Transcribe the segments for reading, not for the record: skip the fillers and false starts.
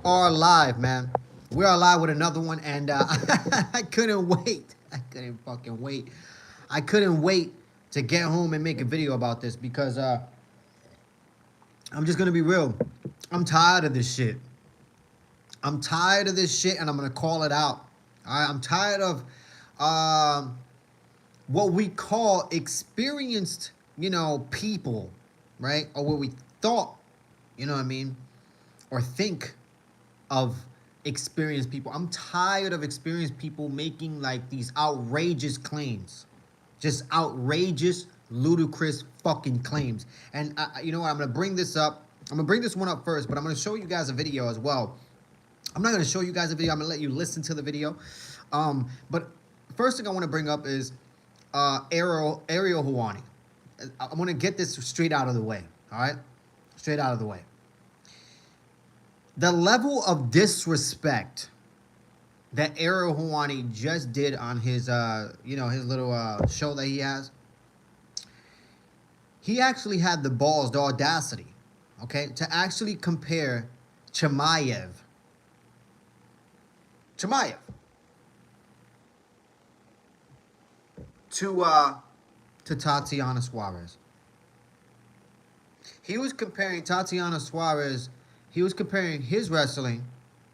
are live, man. We are live with another one, and I couldn't wait. I couldn't fucking wait. I couldn't wait to get home and make a video about this because I'm just gonna be real. I'm tired of this shit. I'm tired of this shit, and I'm gonna call it out. All right, I'm tired of what we call experienced, people, right? Or what we thought, you know what I mean, or think of experienced people. I'm tired of experienced people making like these outrageous claims. Just outrageous, ludicrous fucking claims. And you know what? I'm going to bring this up. I'm going to bring this one up first, but I'm going to show you guys a video as well. I'm not going to show you guys a video. I'm going to let you listen to the video. But first thing I want to bring up is Ariel Helwani. I want to get this straight out of the way. All right? Straight out of the way. The level of disrespect that Ariel Helwani just did on his, his little show that he has, he actually had the balls, the audacity, okay, to actually compare Chimaev to Tatiana Suarez. He was comparing Tatiana Suarez. He was comparing his wrestling,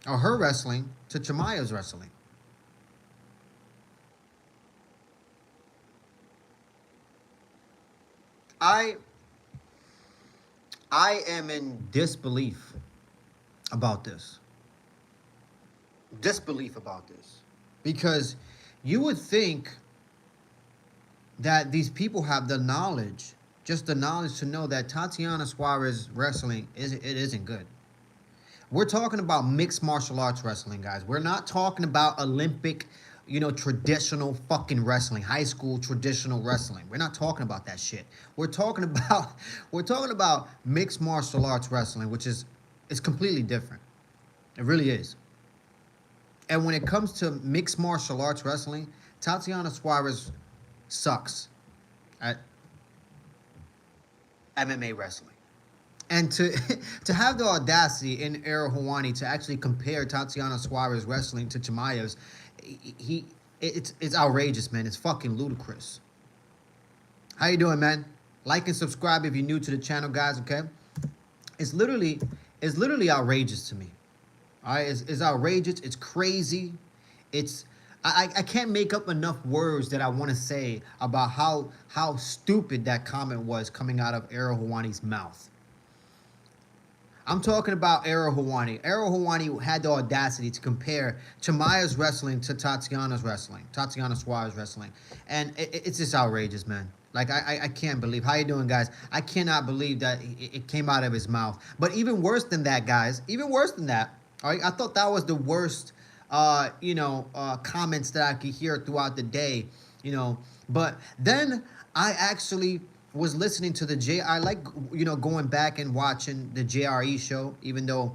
or her wrestling, to Chimaev's wrestling. I am in disbelief about this. Disbelief about this. Because you would think that these people have the knowledge, just the knowledge to know that Tatiana Suarez wrestling isn't good. We're talking about mixed martial arts wrestling, guys. We're not talking about Olympic, traditional fucking wrestling, high school traditional wrestling. We're not talking about that shit. We're talking about mixed martial arts wrestling, which is completely different. It really is. And when it comes to mixed martial arts wrestling, Tatiana Suarez sucks at MMA wrestling. And to to have the audacity in Ariel Helwani to actually compare Tatiana Suarez wrestling to Chimaev's, it's outrageous, man. It's fucking ludicrous. How you doing, man? Like and subscribe if you're new to the channel, guys. Okay, it's literally outrageous to me. All right, it's outrageous. It's crazy. I can't make up enough words that I want to say about how stupid that comment was coming out of Ariel Helwani's mouth. I'm talking about Ariel Helwani. Ariel Helwani had the audacity to compare Chimaev's wrestling to Tatiana Suarez wrestling. And it's just outrageous, man. Like, I can't believe. How you doing, guys? I cannot believe that it came out of his mouth. But even worse than that, guys, even worse than that, all right, I thought that was the worst, comments that I could hear throughout the day, But then I actually was listening to I like, going back and watching the JRE show, even though,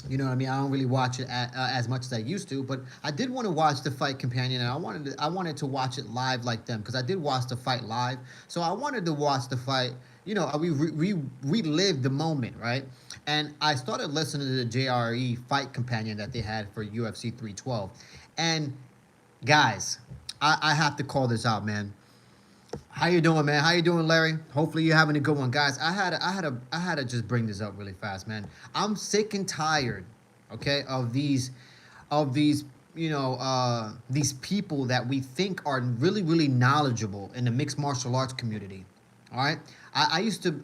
you know what I mean, I don't really watch it as much as I used to, but I did want to watch the Fight Companion, and I wanted to watch it live like them, because I did watch the fight live, so I wanted to watch the fight, we relived the moment, right? And I started listening to the JRE Fight Companion that they had for UFC 312, and guys, I have to call this out, man. How you doing, man? How you doing, Larry? Hopefully you're having a good one, guys. I had to just bring this up really fast, man. I'm sick and tired, okay, of these these people that we think are really, really knowledgeable in the mixed martial arts community. All right, I used to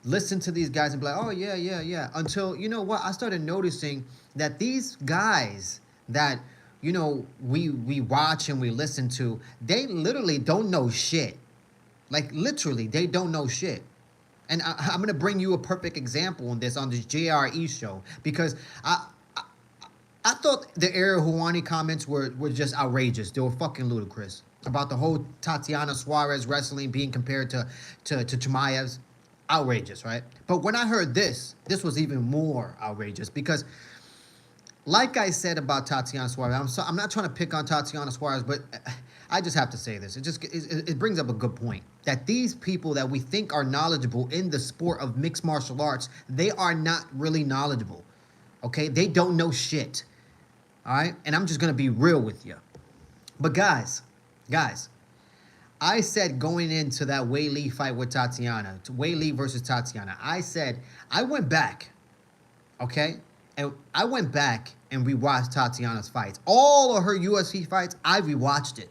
listen to these guys and be like, oh yeah, until I started noticing that these guys that we watch and we listen to, they literally don't know shit. Like, literally, they don't know shit. And I'm going to bring you a perfect example on this JRE show, because I thought the Ariel Helwani comments were just outrageous. They were fucking ludicrous about the whole Tatiana Suarez wrestling being compared to Chimaev's. Outrageous, right? But when I heard this was even more outrageous, because like I said about Tatiana Suarez, I'm not trying to pick on Tatiana Suarez, but I just have to say this. It brings up a good point, that these people that we think are knowledgeable in the sport of mixed martial arts, they are not really knowledgeable. Okay, they don't know shit. All right, and I'm just gonna be real with you. But guys, I said going into that Wei Li fight with Tatiana, Wei Li versus Tatiana, I said I went back, okay, and I went back and rewatched Tatiana's fights. All of her UFC fights, I rewatched it.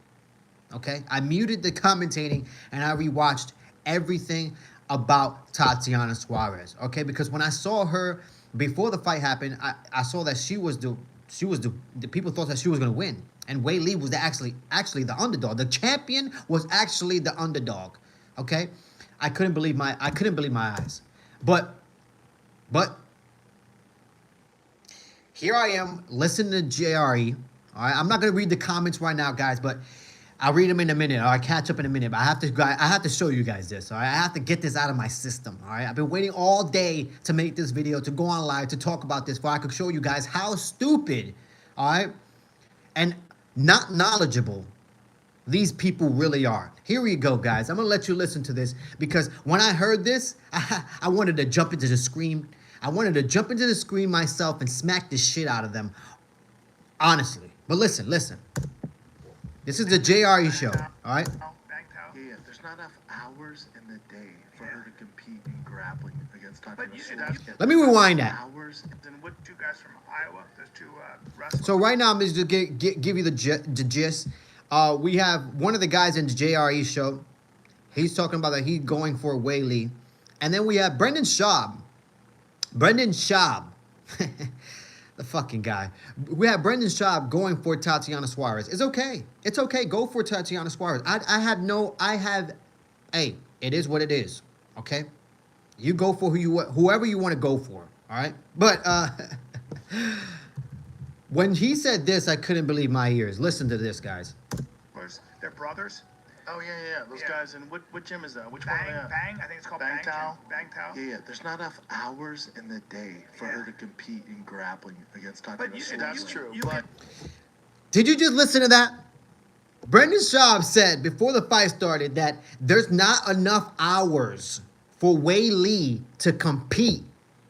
Okay, I muted the commentating and I rewatched everything about Tatiana Suarez. Okay, because when I saw her before the fight happened, I saw that the people thought that she was gonna win, and Wei Li was actually the underdog. The champion was actually the underdog. Okay, I couldn't believe my eyes, but here I am listening to JRE. All right, I'm not gonna read the comments right now, guys, but I'll read them in a minute. Or I'll catch up in a minute. But I have to show you guys this. All right, I have to get this out of my system. All right, I've been waiting all day to make this video, to go on live, to talk about this, so I could show you guys how stupid, all right, and not knowledgeable these people really are. Here we go, guys. I'm gonna let you listen to this because when I heard this, I wanted to jump into the screen. I wanted to jump into the screen myself and smack the shit out of them, honestly. But listen. This is the JRE show, all right? Yeah, there's not enough hours in the day for her to compete in grappling against Tatiana. Let me rewind that. Hours. And what two guys from Iowa, those two wrestlers. So right now, I'm just gonna give you the gist. We have one of the guys in the JRE show. He's talking about that he's going for Wei Li. And then we have Brendan Schaub. The fucking guy. We have Brendan Schaub going for Tatiana Suarez. It's okay. It's okay. Go for Tatiana Suarez. Hey, it is what it is. Okay? You go for whoever you want to go for. All right? But when he said this, I couldn't believe my ears. Listen to this, guys. They're brothers. Oh, yeah. Those guys. And what gym is that? Which one? Bang. I think it's called Bang Tao. Bang Tao. Yeah, there's not enough hours in the day for her to compete in grappling against Tatiana. But that's true. Did you just listen to that? Brendan Schaub said before the fight started that there's not enough hours for Wei Li to compete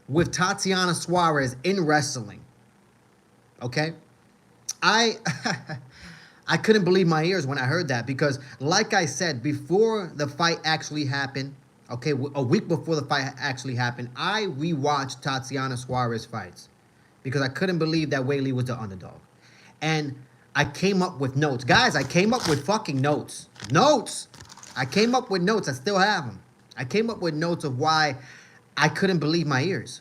with Tatiana Suarez in wrestling. Okay? I couldn't believe my ears when I heard that because, like I said, before the fight actually happened, okay, a week before the fight actually happened, I rewatched Tatiana Suarez fights because I couldn't believe that Wei Li was the underdog. And I came up with notes. Guys, I came up with fucking notes. I came up with notes. I still have them. I came up with notes of why I couldn't believe my ears.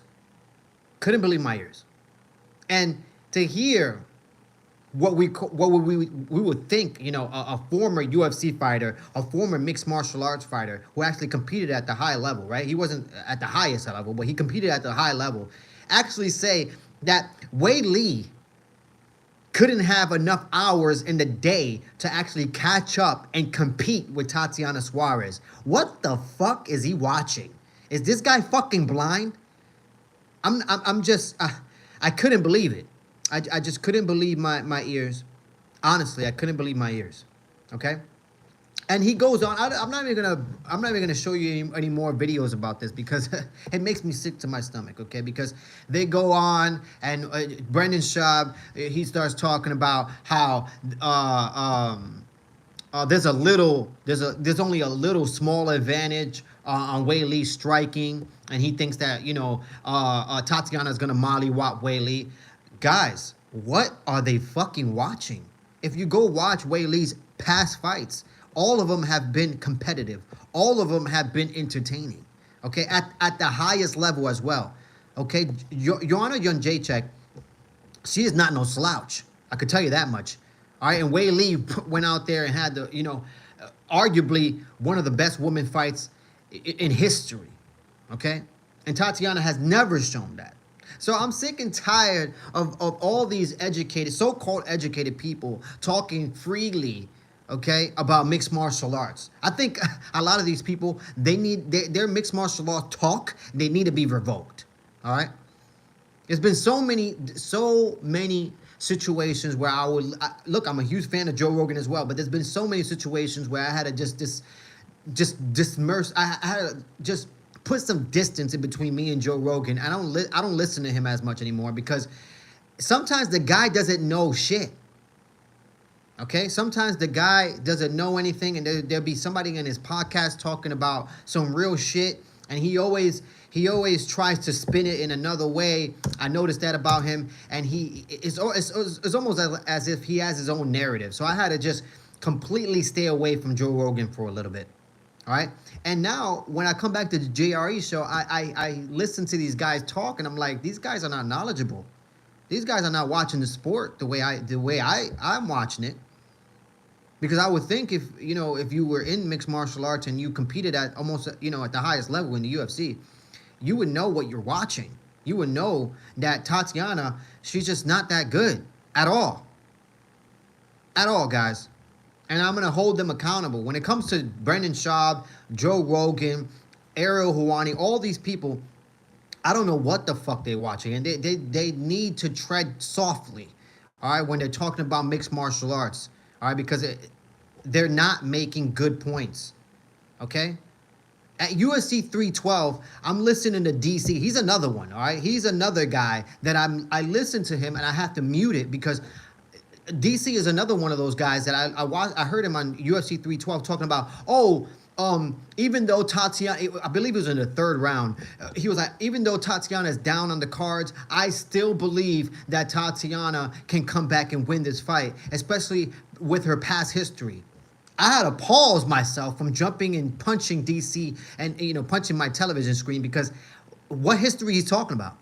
And to hear what we would think, you know, a former UFC fighter, a former mixed martial arts fighter who actually competed at the high level, right? He wasn't at the highest level, but he competed at the high level, actually say that Wei Li couldn't have enough hours in the day to actually catch up and compete with Tatiana Suarez. What the fuck is he watching? Is this guy fucking blind? I'm just, I couldn't believe it. I just couldn't believe my ears. Honestly, I couldn't believe my ears. Okay? And he goes on. I'm not even gonna show you any more videos about this because it makes me sick to my stomach. Okay? Because they go on and Brendan Schaub, he starts talking about how there's only a little small advantage on Wei Li striking, and he thinks that, you know, Tatiana is gonna mollywop Wei Li. Guys, what are they fucking watching? If you go watch Wei Li's past fights, all of them have been competitive. All of them have been entertaining. Okay, at the highest level as well. Okay, Joanna Jędrzejczyk, she is not no slouch. I could tell you that much. All right, and Wei Li went out there and had the, you know, arguably one of the best women fights in history. Okay, and Tatiana has never shown that. So I'm sick and tired of all these educated, so-called educated people talking freely, okay, about mixed martial arts. I think a lot of these people, their mixed martial art talk, they need to be revoked, all right? There's been so many situations where look, I'm a huge fan of Joe Rogan as well, but there's been so many situations where I had to just dismiss, I had to just put some distance in between me and Joe Rogan. I don't listen to him as much anymore because sometimes the guy doesn't know shit. Okay, sometimes the guy doesn't know anything, and there'll be somebody in his podcast talking about some real shit, and he always tries to spin it in another way. I noticed that about him, and it's almost as if he has his own narrative. So I had to just completely stay away from Joe Rogan for a little bit. All right, and now when I come back to the JRE show, I listen to these guys talk, and I'm like, these guys are not knowledgeable. These guys are not watching the sport the way I'm watching it. Because I would think if you were in mixed martial arts and you competed at almost, at the highest level in the UFC, you would know what you're watching. You would know that Tatiana, she's just not that good at all. At all, guys. And I'm going to hold them accountable. When it comes to Brendan Schaub, Joe Rogan, Ariel Helwani, all these people, I don't know what the fuck they're watching. And they need to tread softly, all right, when they're talking about mixed martial arts. All right, because they're not making good points, okay? At UFC 312, I'm listening to DC. He's another one, all right? He's another guy that I listen to him and I have to mute it because DC is another one of those guys that I heard him on UFC 312 talking about, even though Tatiana, I believe it was in the third round, he was like, even though Tatiana is down on the cards, I still believe that Tatiana can come back and win this fight, especially with her past history. I had to pause myself from jumping and punching DC and, punching my television screen because what history he's talking about?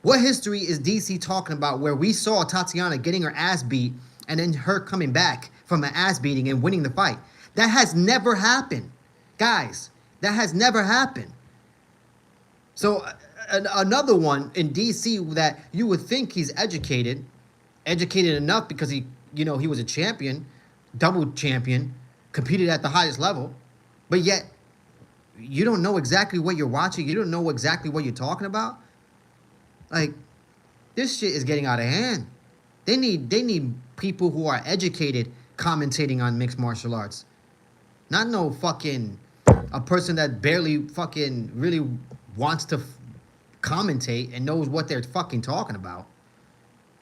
What history is DC talking about where we saw Tatiana getting her ass beat and then her coming back from an ass beating and winning the fight? That has never happened. Guys, that has never happened. So another one in DC that you would think he's educated enough because he was a champion, double champion, competed at the highest level, but yet you don't know exactly what you're watching. You don't know exactly what you're talking about. Like, this shit is getting out of hand. They need people who are educated commentating on mixed martial arts. Not no fucking a person that barely fucking really wants to commentate and knows what they're fucking talking about.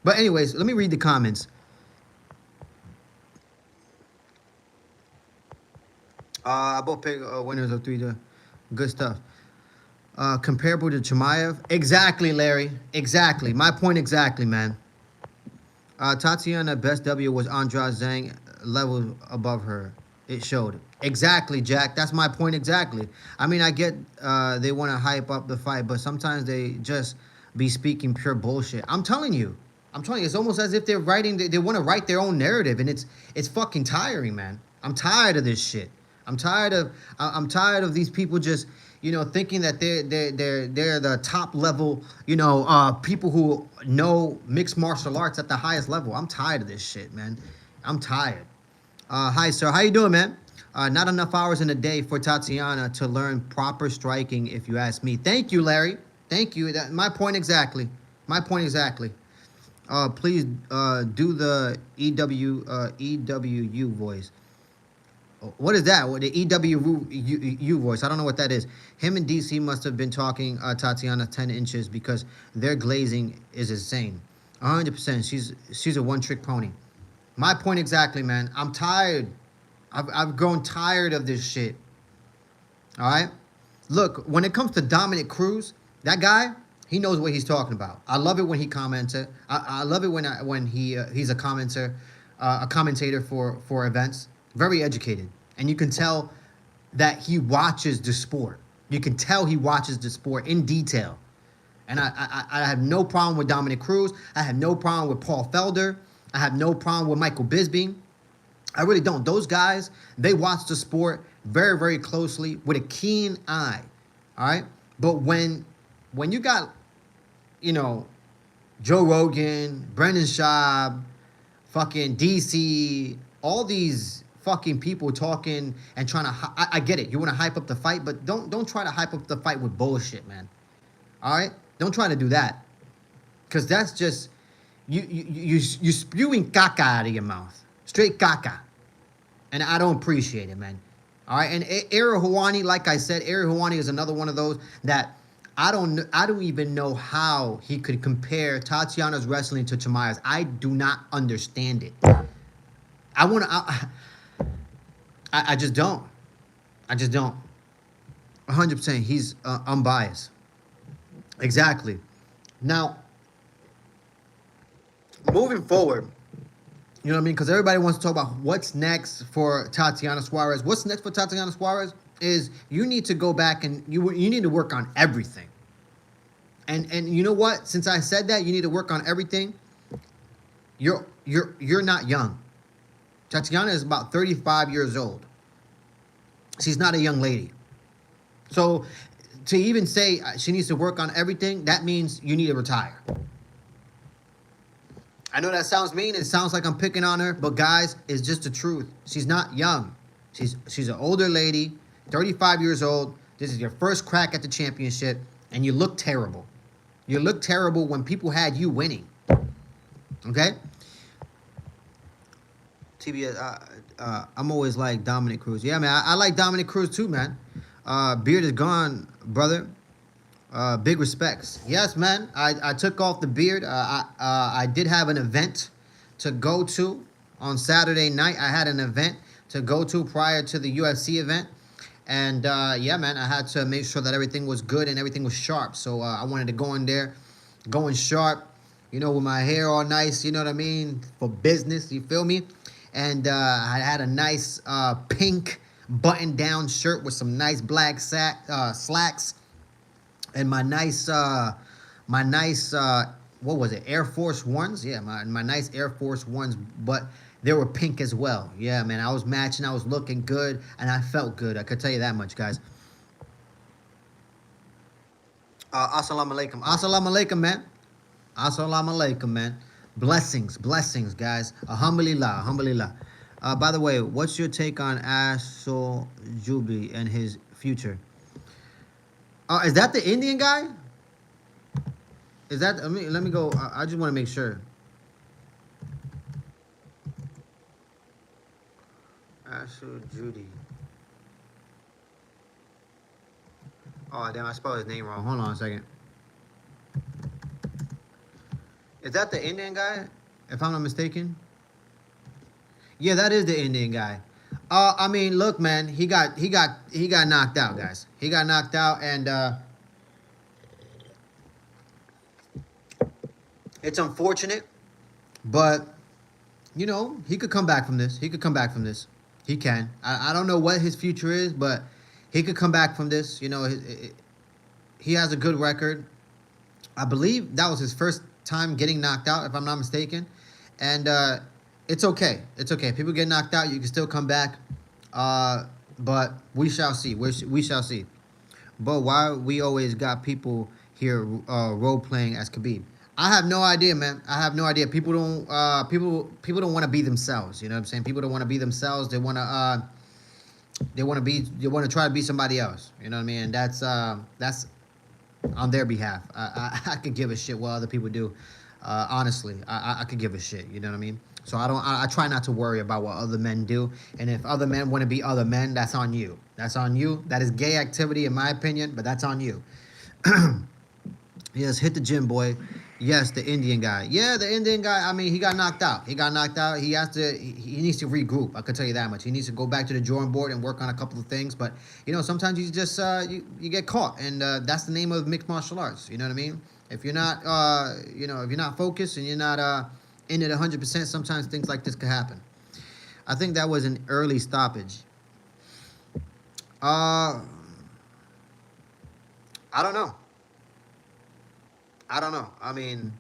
But anyways, let me read the comments. I both pick winners of 3. Good stuff. Comparable to Chimaev? Exactly, Larry. Exactly. My point exactly, man. Tatiana best W was Andrade Zhang level above her. It showed. Exactly, Jack. That's my point exactly. I mean, I get they want to hype up the fight, but sometimes they just be speaking pure bullshit. I'm telling you. It's almost as if they're writing, they want to write their own narrative, and it's fucking tiring, man. I'm tired of this shit. I'm tired of these people just, thinking that they're the top level, people who know mixed martial arts at the highest level. I'm tired of this shit, man. I'm tired. Hi, sir. How you doing, man? Not enough hours in a day for Tatiana to learn proper striking, if you ask me. Thank you, Larry. Thank you. My point exactly. Please do the EWU voice. What is that? The EWU voice? I don't know what that is. Him and DC must have been talking Tatiana 10 inches because their glazing is insane. 100%. She's a one-trick pony. My point exactly, man. I'm tired. I've grown tired of this shit. All right? Look, when it comes to Dominic Cruz, that guy, he knows what he's talking about. I love it when he comments it. I love it when he's a commentator for events. Very educated. And you can tell that he watches the sport. You can tell he watches the sport in detail. And I have no problem with Dominic Cruz. I have no problem with Paul Felder. I have no problem with Michael Bisping. I really don't. Those guys, they watch the sport very, very closely with a keen eye. All right? But when you got, Joe Rogan, Brendan Schaub, fucking DC, all these fucking people talking and trying to, I get it. You want to hype up the fight, but don't try to hype up the fight with bullshit, man. All right? Don't try to do that. Because that's just, you spewing caca out of your mouth. Straight caca. And I don't appreciate it, man. All right, and Ariel Helwani, like I said, Ariel Helwani is another one of those that I don't even know how he could compare Tatiana's wrestling to Chimaeva's. I do not understand it. I just don't. I just don't. 100%. He's unbiased. Exactly. Now, moving forward, you know what I mean? Because everybody wants to talk about what's next for Tatiana Suarez. What's next for Tatiana Suarez is you need to go back and you need to work on everything. And you know what? Since I said that you need to work on everything, you're not young. Tatiana is about 35 years old. She's not a young lady. So to even say she needs to work on everything, that means you need to retire. I know that sounds mean. It sounds like I'm picking on her, but guys, it's just the truth. She's not young. She's an older lady, 35 years old. This is your first crack at the championship, and you look terrible. You look terrible when people had you winning. Okay? TBS, I'm always like Dominic Cruz. Yeah, man, I like Dominic Cruz too, man. Beard is gone, brother. Big respects. Yes, man. I took off the beard. I did have an event to go to on Saturday night. I had an event to go to prior to the UFC event. And yeah, man, I had to make sure that everything was good and everything was sharp. So I wanted to go in there, going sharp, you know, with my hair all nice, you know what I mean, for business, you feel me? And I had a nice pink button-down shirt with some nice black slacks. And my nice, what was it, Air Force Ones? Yeah, my nice Air Force Ones, but they were pink as well. Yeah, man, I was matching, I was looking good, and I felt good. I could tell you that much, guys. Assalamu alaikum. Assalamu alaikum, man. Assalamu alaikum, man. Blessings, guys. Alhamdulillah, alhamdulillah. By the way, what's your take on Ashul Jubi and his future? Is that the Indian guy? Is that? Let me go. I just want to make sure. Ashul Judy. Oh damn! I spelled his name wrong. Hold on a second. Is that the Indian guy? If I'm not mistaken. Yeah, that is the Indian guy. I mean, look, man, he got knocked out, guys. He got knocked out, and it's unfortunate, but you know, he could come back from this. He could come back from this. He can. I don't know what his future is, but he could come back from this. You know, he has a good record. I believe that was his first time getting knocked out, if I'm not mistaken, and it's okay. It's okay. People get knocked out, you can still come back. But we shall see. We shall see. But why we always got people here role playing as Khabib? I have no idea, man. I have no idea. People don't want to be themselves. You know what I'm saying? People don't want to be themselves. They want to try to be somebody else. You know what I mean? And that's on their behalf. I could give a shit what other people do. Honestly, I could give a shit. You know what I mean? So I try not to worry about what other men do. And if other men want to be other men, that's on you. That's on you. That is gay activity, in my opinion, but that's on you. Yes, hit the gym, boy. Yes, the Indian guy. Yeah, the Indian guy. I mean, he got knocked out. He needs to regroup. I could tell you that much. He needs to go back to the drawing board and work on a couple of things. But, you know, sometimes you just, you get caught. And that's the name of mixed martial arts. You know what I mean? If you're not, if you're not focused and you're not in it 100%, sometimes things like this could happen. I think that was an early stoppage. I don't know. I mean,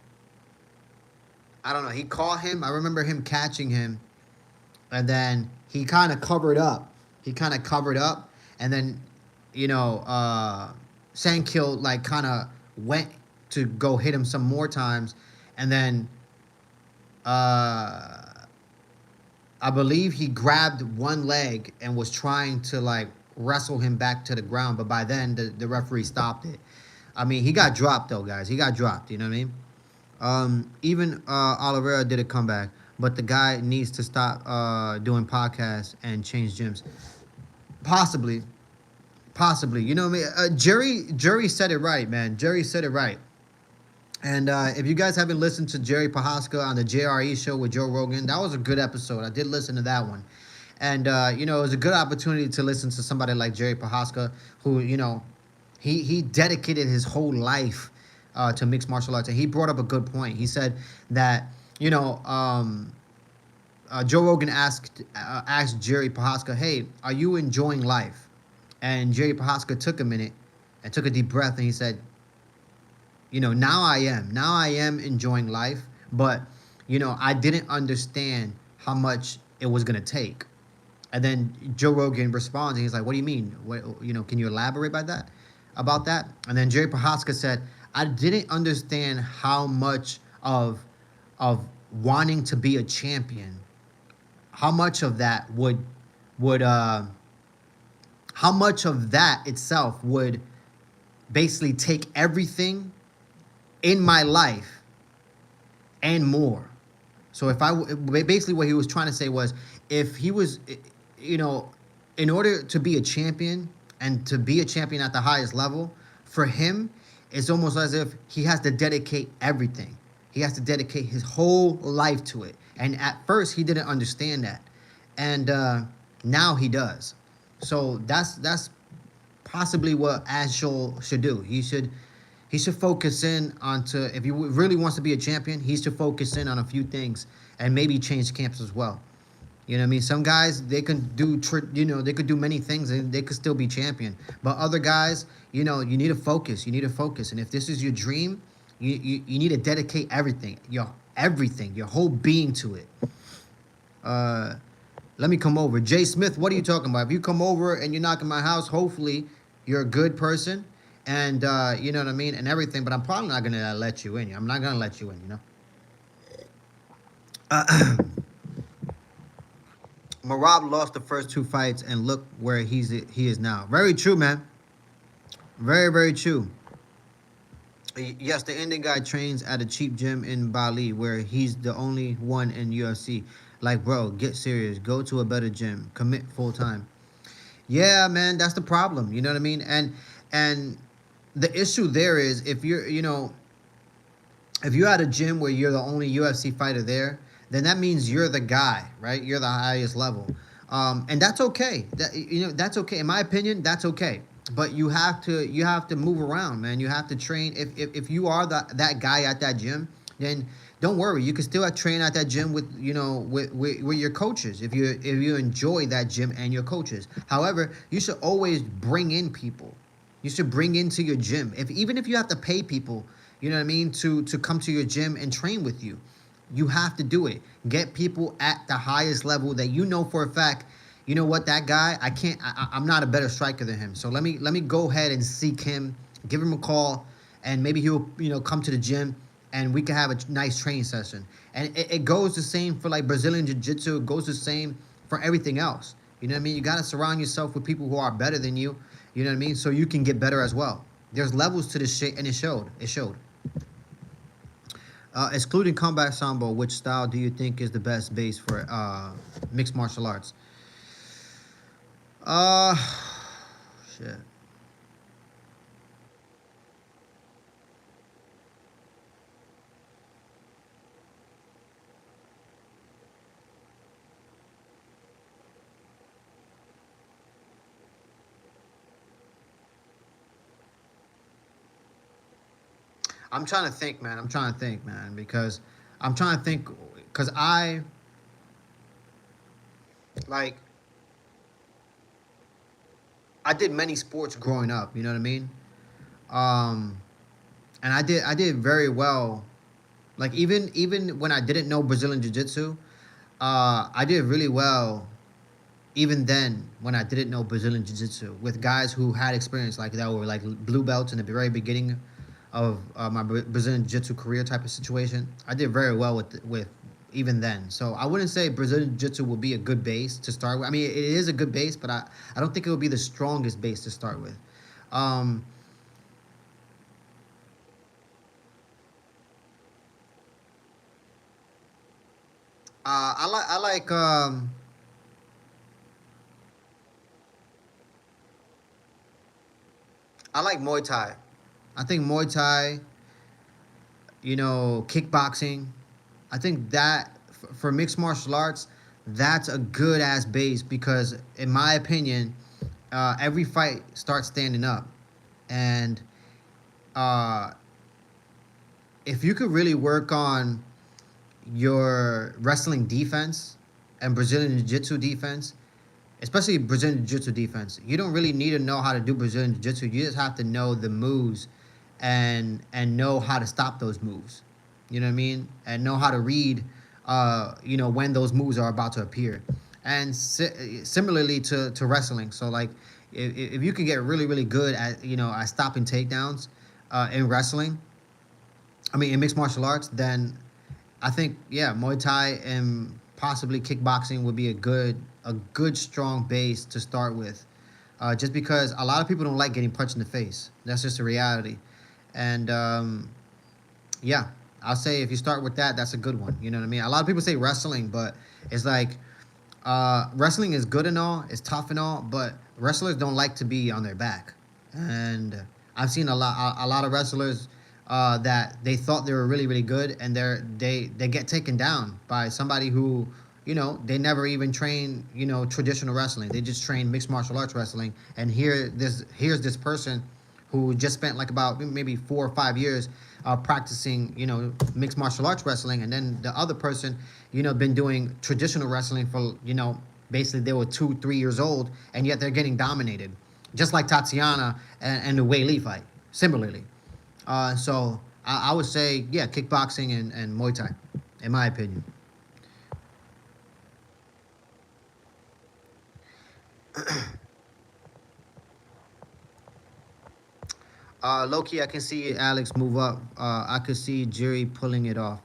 I don't know. He caught him. I remember him catching him. And then he kind of covered up. And then, you know, Sandkill, like, kind of went to go hit him some more times. And then, I believe he grabbed one leg and was trying to, like, wrestle him back to the ground. But by then, the referee stopped it. I mean, he got dropped, though, guys. He got dropped, you know what I mean? Even Oliveira did a comeback, but the guy needs to stop doing podcasts and change gyms. Possibly, possibly. You know what I mean? Jerry said it right, man. Jerry said it right. And if you guys haven't listened to Jerry Pahaska on the JRE show with Joe Rogan, that was a good episode. I did listen to that one. And, it was a good opportunity to listen to somebody like Jerry Pahaska, who, he dedicated his whole life to mixed martial arts. And he brought up a good point. He said that, Joe Rogan asked Jerry Pahaska, "Hey, are you enjoying life?" And Jerry Pahaska took a minute and took a deep breath, and he said, now I am. Now I am enjoying life, but, I didn't understand how much it was going to take. And then Joe Rogan responds, and he's like, "What do you mean? What, can you elaborate about that?" And then Jerry Prohaska said, "I didn't understand how much of wanting to be a champion, how much of that would how much of that itself would basically take everything in my life and more." So basically what he was trying to say was, if he was, in order to be a champion and to be a champion at the highest level, for him, it's almost as if he has to dedicate everything. He has to dedicate his whole life to it. And at first, he didn't understand that, and now he does. So that's possibly what Ashol should do. He should focus in onto, if he really wants to be a champion, he should focus in on a few things and maybe change camps as well. You know what I mean? Some guys, they can do, they could do many things and they could still be champion. But other guys, you need to focus. You need to focus. And if this is your dream, you need to dedicate everything, your whole being to it. Let me come over. Jay Smith, what are you talking about? If you come over and you knock in my house, hopefully you're a good person. And, you know what I mean? And everything. But I'm probably not going to let you in. I'm not going to let you in, Marab lost the first two fights, and look where he is now. Very true, man. Very, very true. Yes, the Indian guy trains at a cheap gym in Bali where he's the only one in UFC. Like, bro, get serious. Go to a better gym. Commit full time. Yeah, man, that's the problem. You know what I mean? And the issue there is, if you're at a gym where you're the only UFC fighter there, then that means you're the guy, right? You're the highest level. And that's okay. That's okay. In my opinion, that's okay. But you have to move around, man. You have to train. If you are that guy at that gym, then don't worry. You can still train at that gym with your coaches if you enjoy that gym and your coaches. However, you should always bring in people. You should bring into your gym. Even if you have to pay people, you know what I mean, to come to your gym and train with you. You have to do it. Get people at the highest level that you know for a fact, you know what, that guy, I'm not a better striker than him. So let me go ahead and seek him, give him a call, and maybe he'll, come to the gym and we can have a nice training session. And it goes the same for like Brazilian Jiu-Jitsu. It goes the same for everything else. You know what I mean? You got to surround yourself with people who are better than you. You know what I mean? So you can get better as well. There's levels to this shit, and it showed. Excluding combat sambo, which style do you think is the best base for mixed martial arts? Shit. I'm trying to think, man. Because I'm trying to think, because like, I did many sports growing up, you know what I mean? And I did very well. Like, even when I didn't know Brazilian Jiu-Jitsu, I did really well even then when I didn't know Brazilian Jiu-Jitsu with guys who had experience like that, were like blue belts in the very beginning of my Brazilian Jiu-Jitsu career type of situation. I did very well with even then. So I wouldn't say Brazilian Jiu-Jitsu would be a good base to start with. I mean, it is a good base, but I don't think it would be the strongest base to start with. Um, I like I like Muay Thai. I think Muay Thai, kickboxing. I think that for mixed martial arts, that's a good ass base because, in my opinion, every fight starts standing up, and uh, if you could really work on your wrestling defense and Brazilian Jiu-Jitsu defense, especially Brazilian Jiu-Jitsu defense, you don't really need to know how to do Brazilian Jiu-Jitsu. You just have to know the moves and know how to stop those moves. You know what I mean? And know how to read, when those moves are about to appear. And similarly to wrestling. So like, if you can get really really good at at stopping takedowns in wrestling, I mean in mixed martial arts, then I think yeah, Muay Thai and possibly kickboxing would be a good strong base to start with. Just because a lot of people don't like getting punched in the face. That's just a reality. And yeah, I'll say if you start with that, that's a good one. You know what I mean? A lot of people say wrestling, but it's like wrestling is good and all, it's tough and all, but wrestlers don't like to be on their back. And I've seen a lot of wrestlers that they thought they were really really good, and they get taken down by somebody who they never even train traditional wrestling. They just train mixed martial arts wrestling, and here's this person who just spent like about maybe 4 or 5 years practicing mixed martial arts wrestling, and then the other person been doing traditional wrestling for basically they were 2 3 years old, and yet they're getting dominated, just like Tatiana and the Wei Li fight. Similarly, so I would say yeah, kickboxing and Muay Thai, in my opinion. Loki, I can see Alex move up. I could see Jerry pulling it off.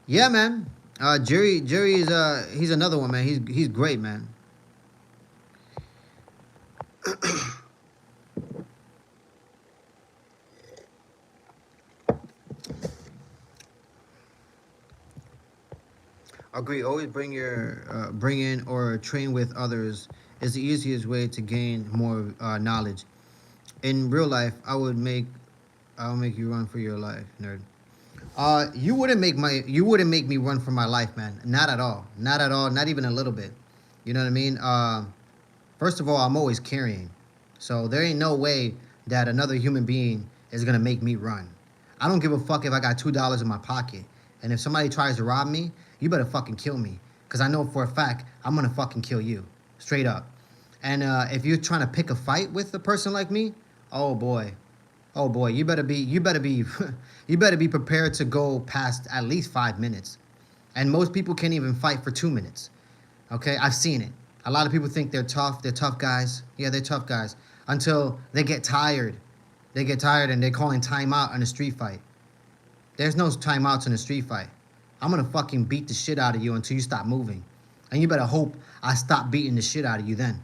Yeah, man. Jerry is he's another one, man. He's great, man. Agree. Always bring in or train with others is the easiest way to gain more knowledge. In real life, I'll make you run for your life, nerd. You wouldn't make me run for my life, man. Not at all. Not at all. Not even a little bit. You know what I mean? First of all, I'm always carrying, so there ain't no way that another human being is gonna make me run. I don't give a fuck if I got $2 in my pocket, and if somebody tries to rob me, you better fucking kill me, cause I know for a fact I'm gonna fucking kill you, straight up. And if you're trying to pick a fight with a person like me, oh boy, oh boy, you better be you better be prepared to go past at least 5 minutes. And most people can't even fight for 2 minutes. Okay, I've seen it. A lot of people think they're tough. They're tough guys. Yeah, they're tough guys until they get tired. They get tired and they're calling timeout in a street fight. There's no timeouts in a street fight. I'm gonna fucking beat the shit out of you until you stop moving, and you better hope I stop beating the shit out of you then.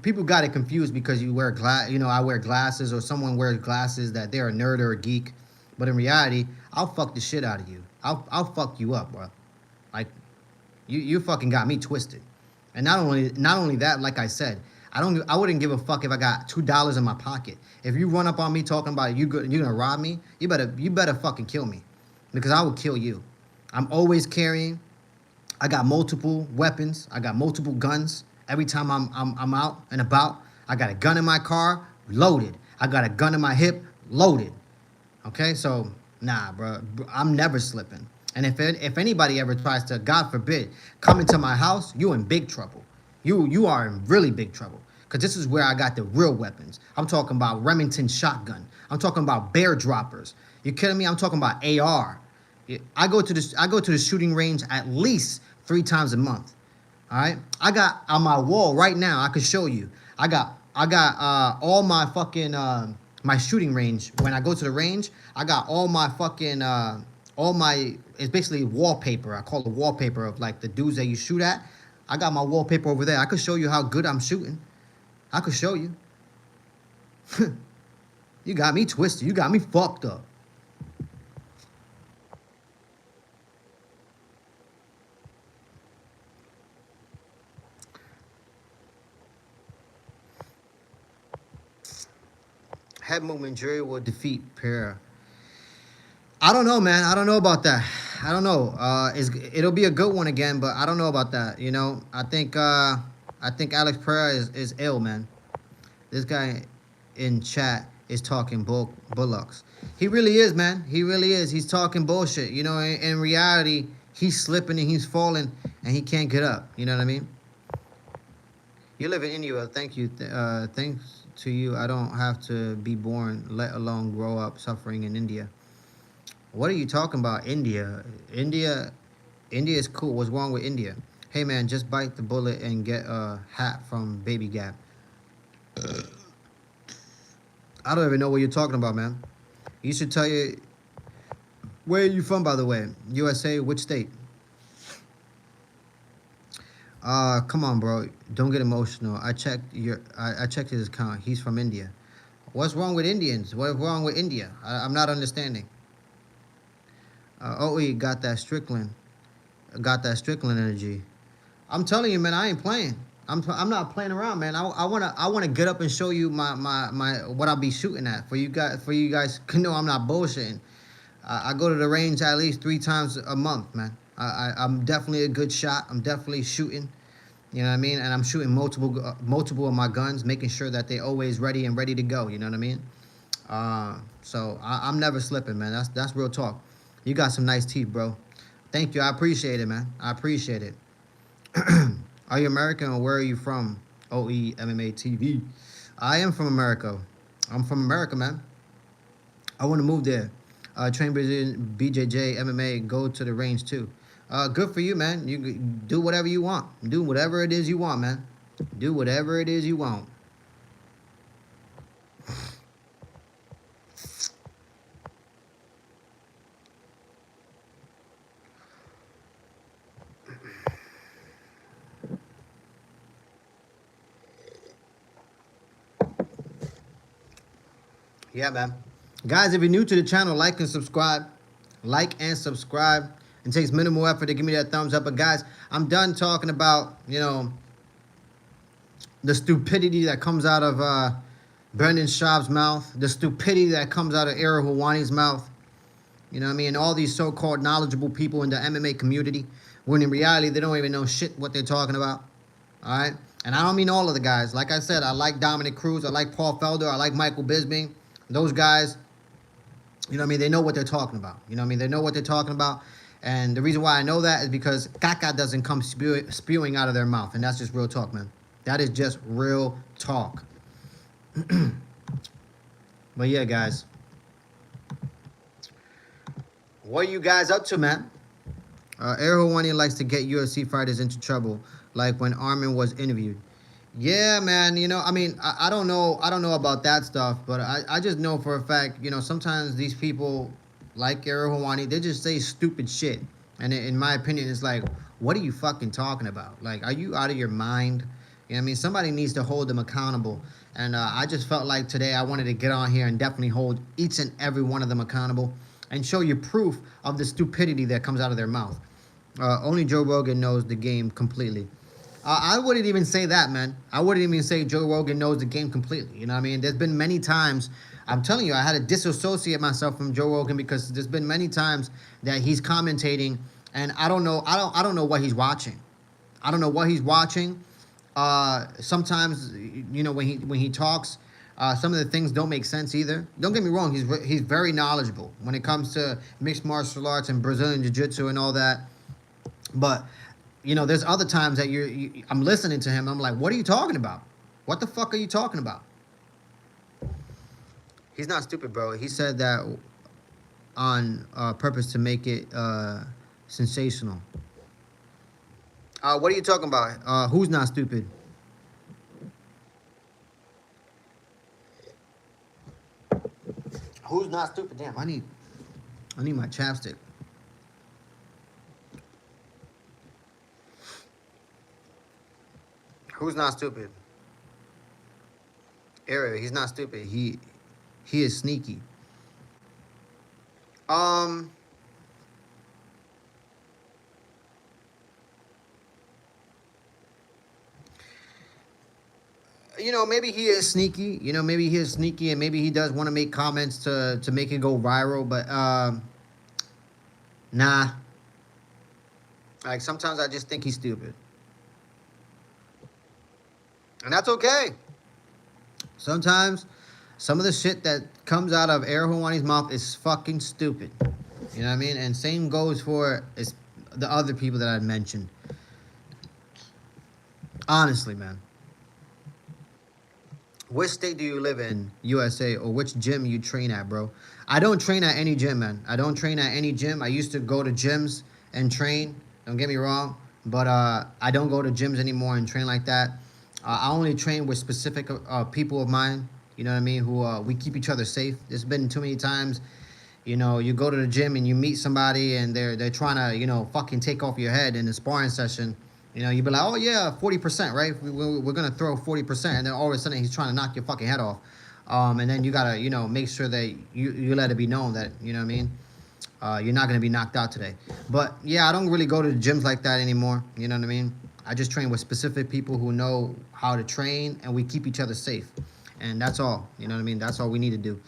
People got it confused because you wear I wear glasses, or someone wears glasses that they're a nerd or a geek, but in reality, I'll fuck the shit out of you. I'll fuck you up, bro. Like, you fucking got me twisted. And not only that, like I said, I wouldn't give a fuck if I got $2 in my pocket. If you run up on me talking about you're gonna rob me, you better fucking kill me, because I will kill you. I'm always carrying. I got multiple weapons. I got multiple guns. Every time I'm out and about, I got a gun in my car, loaded. I got a gun in my hip, loaded. Okay, so nah, bro, I'm never slipping. And if anybody ever tries to, God forbid, come into my house, you in big trouble. You are in really big trouble. Cause this is where I got the real weapons. I'm talking about Remington shotgun. I'm talking about bear droppers. You kidding me? I'm talking about AR. I go to the shooting range at least 3 times a month. All right, I got on my wall right now. I could show you. I got all my fucking my shooting range. When I go to the range, I got all my fucking all my. It's basically wallpaper. I call it wallpaper of like the dudes that you shoot at. I got my wallpaper over there. I could show you how good I'm shooting. I could show you. You got me twisted. You got me fucked up. Head movement jury will defeat Pereira. I don't know, man. I don't know about that. I don't know. It'll be a good one again, but I don't know about that. You know, I think Alex Pereira is ill, man. This guy in chat is talking bullocks. He really is, man. He really is. He's talking bullshit. You know, in reality, he's slipping and he's falling and he can't get up. You know what I mean? You live in India. Thank you. Thanks to you, I don't have to be born, let alone grow up suffering in India. What are you talking about, India? India is cool. What's wrong with India? Hey, man, just bite the bullet and get a hat from Baby Gap. I don't even know what you're talking about, man. You should tell you. Where are you from, by the way? USA, which state? Come on, bro. Don't get emotional. I checked his account. He's from India. What's wrong with Indians? What's wrong with India? I'm not understanding. OE got that Strickland energy. I'm telling you, man, I ain't playing. I'm not playing around, man. I wanna get up and show you my what I'll be shooting at for you guys can know I'm not bullshitting. I go to the range at least 3 times a month, man. I'm definitely a good shot. I'm definitely shooting. You know what I mean? And I'm shooting multiple of my guns, making sure that they're always ready to go. You know what I mean? So I'm never slipping, man. That's real talk. You got some nice teeth, bro. Thank you. I appreciate it, man. I appreciate it. Are you American or where are you from? OE MMA TV. I am from America. I'm from America, man. I want to move there. Train Brazilian BJJ MMA. Go to the range too. Good for you, man. You do whatever you want. Do whatever it is you want, man. Do whatever it is you want. Yeah, man. Guys, if you're new to the channel, like and subscribe. Like and subscribe. It takes minimal effort to give me that thumbs up. But guys, I'm done talking about, you know, the stupidity that comes out of Brendan Schaub's mouth. The stupidity that comes out of Ariel Helwani's mouth. You know what I mean? All these so-called knowledgeable people in the MMA community. When in reality, they don't even know shit what they're talking about. All right? And I don't mean all of the guys. Like I said, I like Dominic Cruz. I like Paul Felder. I like Michael Bisping. Those guys, you know what I mean? They know what they're talking about. You know what I mean? They know what they're talking about. And the reason why I know that is because caca doesn't come spewing out of their mouth. And that's just real talk, man. That is just real talk. But yeah, guys. What are you guys up to, man? Ariel Helwani likes to get UFC fighters into trouble, like when Armin was interviewed. Yeah, man, you know, I mean, I don't know about that stuff, but I just know for a fact, you know, sometimes these people like Ariel Helwani, they just say stupid shit. And in my opinion, it's like, what are you fucking talking about? Like, are you out of your mind? You know what I mean? Somebody needs to hold them accountable. And I just felt like today I wanted to get on here and definitely hold each and every one of them accountable and show you proof of the stupidity that comes out of their mouth. Only Joe Rogan knows the game completely. I wouldn't even say that, man. I wouldn't even say Joe Rogan knows the game completely. You know what I mean? There's been many times, I'm telling you, I had to disassociate myself from Joe Rogan because there's been many times that he's commentating and I don't know what he's watching. I don't know what he's watching. Sometimes, you know, when he talks, some of the things don't make sense either. Don't get me wrong, he's very knowledgeable when it comes to mixed martial arts and Brazilian Jiu-Jitsu and all that. But you know, there's other times that I'm listening to him. I'm like, what are you talking about? What the fuck are you talking about? He's not stupid, bro. He said that on purpose to make it sensational. What are you talking about? Who's not stupid? Who's not stupid? Damn, I need my chapstick. Who's not stupid? Ariel, he's not stupid. He is sneaky. you know, maybe he is sneaky. You know, maybe he is sneaky, and maybe he does want to make comments to make it go viral. But nah. Like sometimes I just think he's stupid, and that's okay. Sometimes some of the shit that comes out of Air Hawani's mouth is fucking stupid. You know what I mean? And same goes for the other people that I mentioned. Honestly, man. Which state do you live in, USA, or which gym you train at, bro? I don't train at any gym, man. I don't train at any gym. I used to go to gyms and train. Don't get me wrong, but I don't go to gyms anymore and train like that. I only train with specific people of mine. You know what I mean? Who we keep each other safe. There's been too many times, you know, you go to the gym and you meet somebody and they're trying to, you know, fucking take off your head in a sparring session. You know, you'd be like, oh yeah, 40%, right? We're gonna throw 40%, and then all of a sudden he's trying to knock your fucking head off. And then you gotta, you know, make sure that you let it be known that, you know what I mean? You're not gonna be knocked out today. But yeah, I don't really go to the gyms like that anymore. You know what I mean? I just train with specific people who know how to train, and we keep each other safe. And that's all. You know what I mean? That's all we need to do.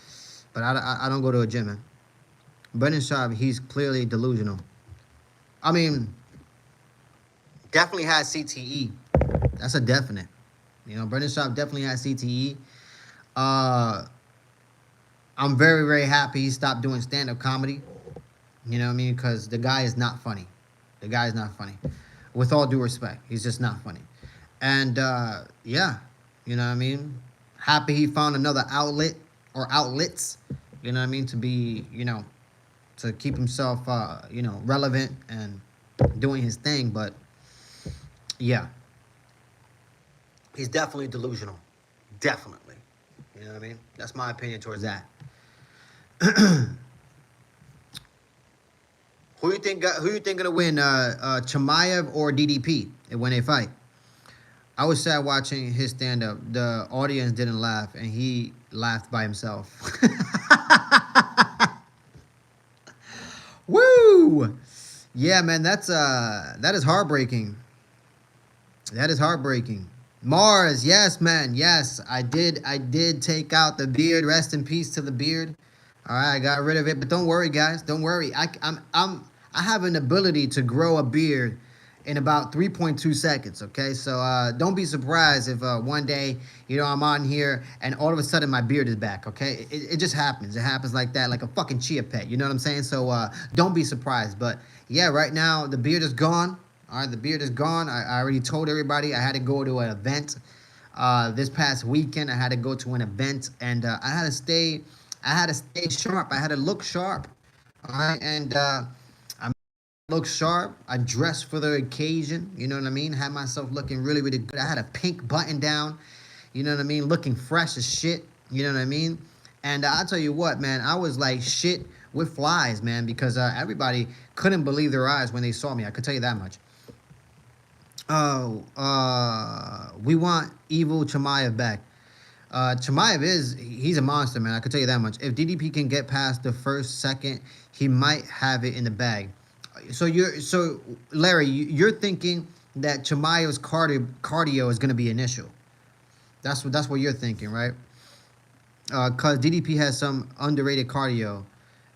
But I don't go to a gym, man. Brendan Schaub, he's clearly delusional. I mean, definitely has CTE. That's a definite. You know, Brendan Schaub definitely has CTE. I'm very, very happy he stopped doing stand-up comedy. You know what I mean? Because the guy is not funny. The guy is not funny. With all due respect, he's just not funny. And, yeah, you know what I mean? Happy he found another outlet or outlets, you know what I mean, to be, you know, to keep himself, you know, relevant and doing his thing. But, yeah, he's definitely delusional. Definitely. You know what I mean? That's my opinion towards that. Who you think gonna win, Chimaev or DDP when they fight? I was sad watching his stand up. The audience didn't laugh, and he laughed by himself. Woo! Yeah, man, that is heartbreaking. That is heartbreaking. Mars, yes, man, yes, I did take out the beard. Rest in peace to the beard. All right, I got rid of it, but don't worry, guys. Don't worry. I have an ability to grow a beard in about 3.2 seconds. Okay, so don't be surprised if one day, you know, I'm on here and all of a sudden my beard is back. Okay, it just happens. It happens like that, like a fucking chia pet. You know what I'm saying? So don't be surprised. But yeah, right now the beard is gone. All right, the beard is gone. I already told everybody I had to go to an event. This past weekend, I had to go to an event, and I had to stay sharp. I had to look sharp. All right, and I look sharp. I dressed for the occasion. You know what I mean? Had myself looking really, really good. I had a pink button down. You know what I mean? Looking fresh as shit. You know what I mean? And I'll tell you what, man. I was like shit with flies, man, because everybody couldn't believe their eyes when they saw me. I could tell you that much. We want Evil Chimaev back. Chimaev he's a monster, man. I can tell you that much. If DDP can get past the first second, he might have it in the bag. So Larry, you're thinking that Chimaev's cardio is going to be an issue. That's what you're thinking, right? Cause DDP has some underrated cardio.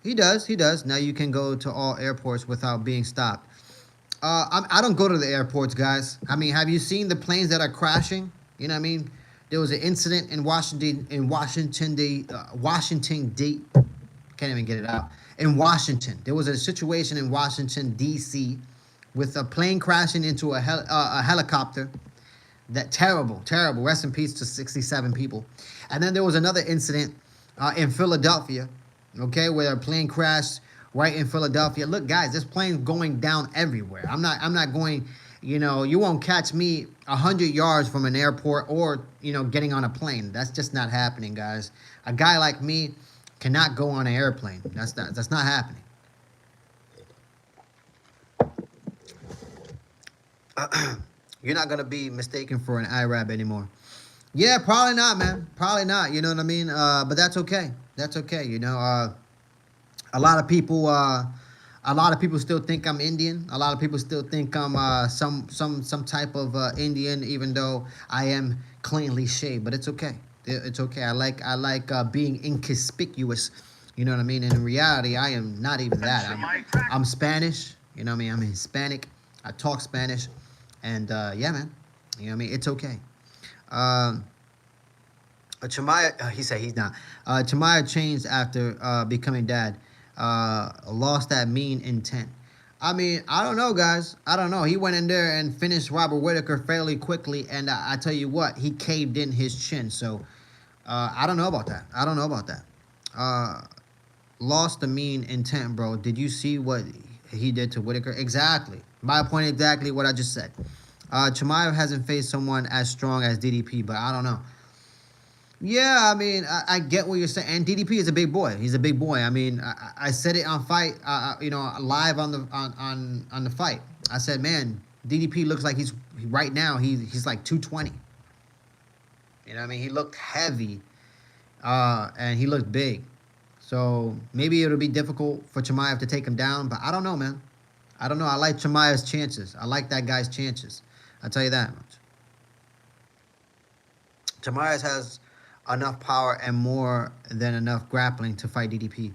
He does. Now you can go to all airports without being stopped. I don't go to the airports, guys. I mean, have you seen the planes that are crashing? You know what I mean? There was an incident in Washington, can't even get it out. In Washington, there was a situation in Washington, D.C., with a plane crashing into a helicopter. That terrible. Rest in peace to 67 people. And then there was another incident in Philadelphia, okay, where a plane crashed right in Philadelphia. Look, guys, this plane's going down everywhere. I'm not going. You know, you won't catch me 100 yards from an airport or, you know, getting on a plane. That's just not happening, guys. A guy like me cannot go on an airplane. That's not happening. You're not going to be mistaken for an Arab anymore. Yeah, probably not, man. Probably not. You know what I mean? But that's okay. That's okay. You know, a lot of people still think I'm Indian. A lot of people still think I'm some type of Indian, even though I am cleanly shaved, but it's okay. It's okay. I like being inconspicuous. You know what I mean? And in reality, I am not even that. I'm Spanish. You know what I mean? I'm Hispanic. I talk Spanish, and yeah, man. You know what I mean? It's okay. Um, Chimaya, he said he's not. Chimaya changed after becoming dad. Lost that mean intent. I mean, I don't know, guys. I don't know. He went in there and finished Robert Whitaker fairly quickly, and I tell you what, he caved in his chin. So I don't know about that. I don't know about that. Uh, Lost the mean intent, bro. Did you see what he did to Whitaker? Exactly. My point exactly what I just said. Chimaev hasn't faced someone as strong as DDP, but I don't know. Yeah, I mean, I get what you're saying. And DDP is a big boy. He's a big boy. I mean, I said it on fight, live on the fight. I said, man, DDP looks like he's right now. He's like 220. You know what I mean? He looked heavy, and he looked big. So maybe it'll be difficult for Chimaev to take him down, but I don't know, man. I don't know. I like Chimaev's chances. I like that guy's chances. I'll tell you that much. Chimaev has enough power and more than enough grappling to fight DDP.